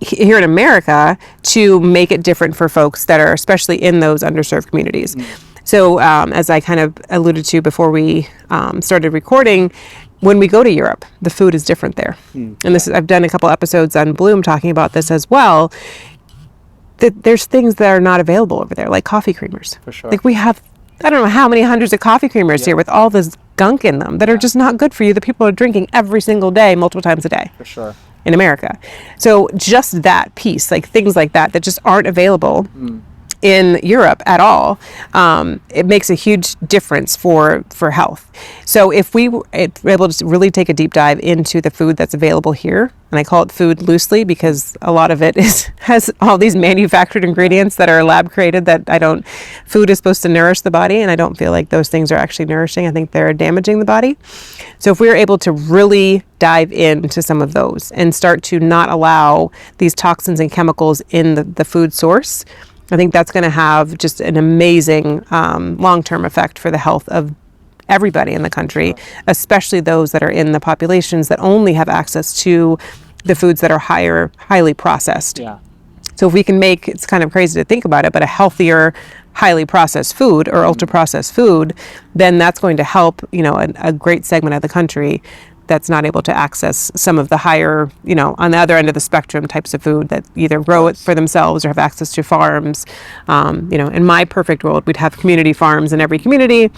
here in America, to make it different for folks that are especially in those underserved communities. So as I kind of alluded to before we started recording, when we go to Europe, the food is different there. And I've done a couple episodes on Bloom talking about this as well. There's things that are not available over there, like coffee creamers. For sure. Like we have, I don't know how many hundreds of coffee creamers here with all this gunk in them that are just not good for you, that people are drinking every single day, multiple times a day. For sure. In America. So just that piece, like things like that just aren't available. in Europe at all, it makes a huge difference for health. So if we were able to really take a deep dive into the food that's available here, and I call it food loosely because a lot of it has all these manufactured ingredients that are lab created food is supposed to nourish the body, and I don't feel like those things are actually nourishing. I think they're damaging the body. So if we were able to really dive into some of those and start to not allow these toxins and chemicals in the food source, I think that's going to have just an amazing long-term effect for the health of everybody in the country, especially those that are in the populations that only have access to the foods that are highly processed. Yeah. So if we can make, it's kind of crazy to think about it, but a healthier, highly processed food or ultra processed food, then that's going to help, a great segment of the country that's not able to access some of the higher, on the other end of the spectrum types of food that either grow it for themselves or have access to farms. In my perfect world, we'd have community farms in every community.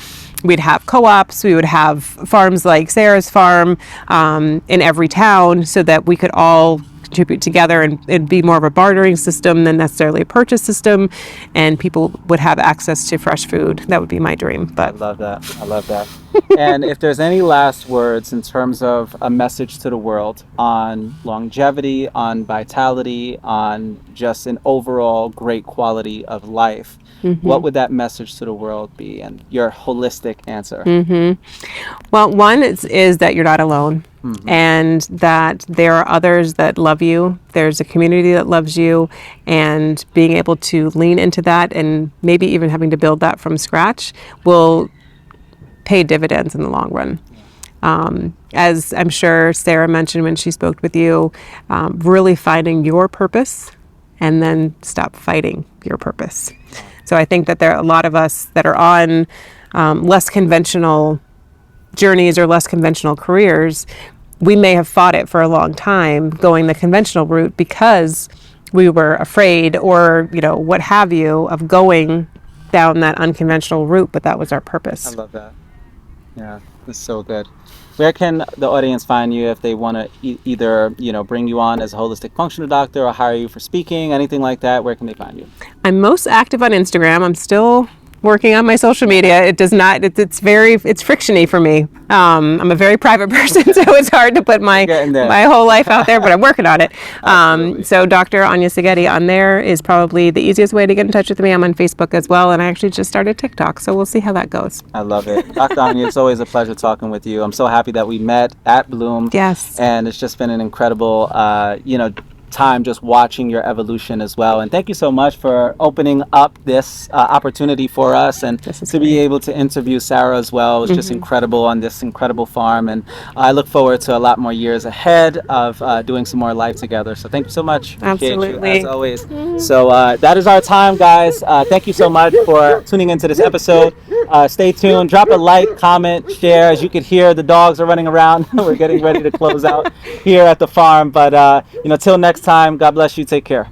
We'd have co-ops. We would have farms like Sarah's farm in every town so that we could all contribute together, and it'd be more of a bartering system than necessarily a purchase system, and people would have access to fresh food. That would be my dream. But I love that. And if there's any last words in terms of a message to the world on longevity, on vitality, on just an overall great quality of life, what would that message to the world be, and your holistic answer? Well, one is that you're not alone. And that there are others that love you. There's a community that loves you, and being able to lean into that, and maybe even having to build that from scratch, will pay dividends in the long run. As I'm sure Sarah mentioned when she spoke with you, really finding your purpose and then stop fighting your purpose. So I think that there are a lot of us that are on less conventional journeys or less conventional careers. We may have fought it for a long time going the conventional route because we were afraid or, what have you, of going down that unconventional route, but that was our purpose. I love that. Yeah, it's so good. Where can the audience find you if they want to either, bring you on as a holistic functional doctor or hire you for speaking, anything like that? Where can they find you? I'm most active on Instagram. I'm still working on my social media. It does not, it's frictiony for me. I'm a very private person, so it's hard to put my whole life out there, but I'm working on it. So Dr. Anya Szigeti on there is probably the easiest way to get in touch with me. I'm on Facebook as well, and I actually just started TikTok, so we'll see how that goes. I love it. Dr. Anya, it's always a pleasure talking with you. I'm so happy that we met at Bloom. Yes. And it's just been an incredible, time just watching your evolution as well. And thank you so much for opening up this opportunity for us, and to be able to interview Sarah as well. It was just incredible on this incredible farm, and I look forward to a lot more years ahead of doing some more life together. So thank you so much. Absolutely. You, as always. So that is our time, guys. Thank you so much for tuning into this episode. Stay tuned. Drop a like, comment, share. As you can hear, the dogs are running around. We're getting ready to close out here at the farm. But till next time, God bless you. Take care.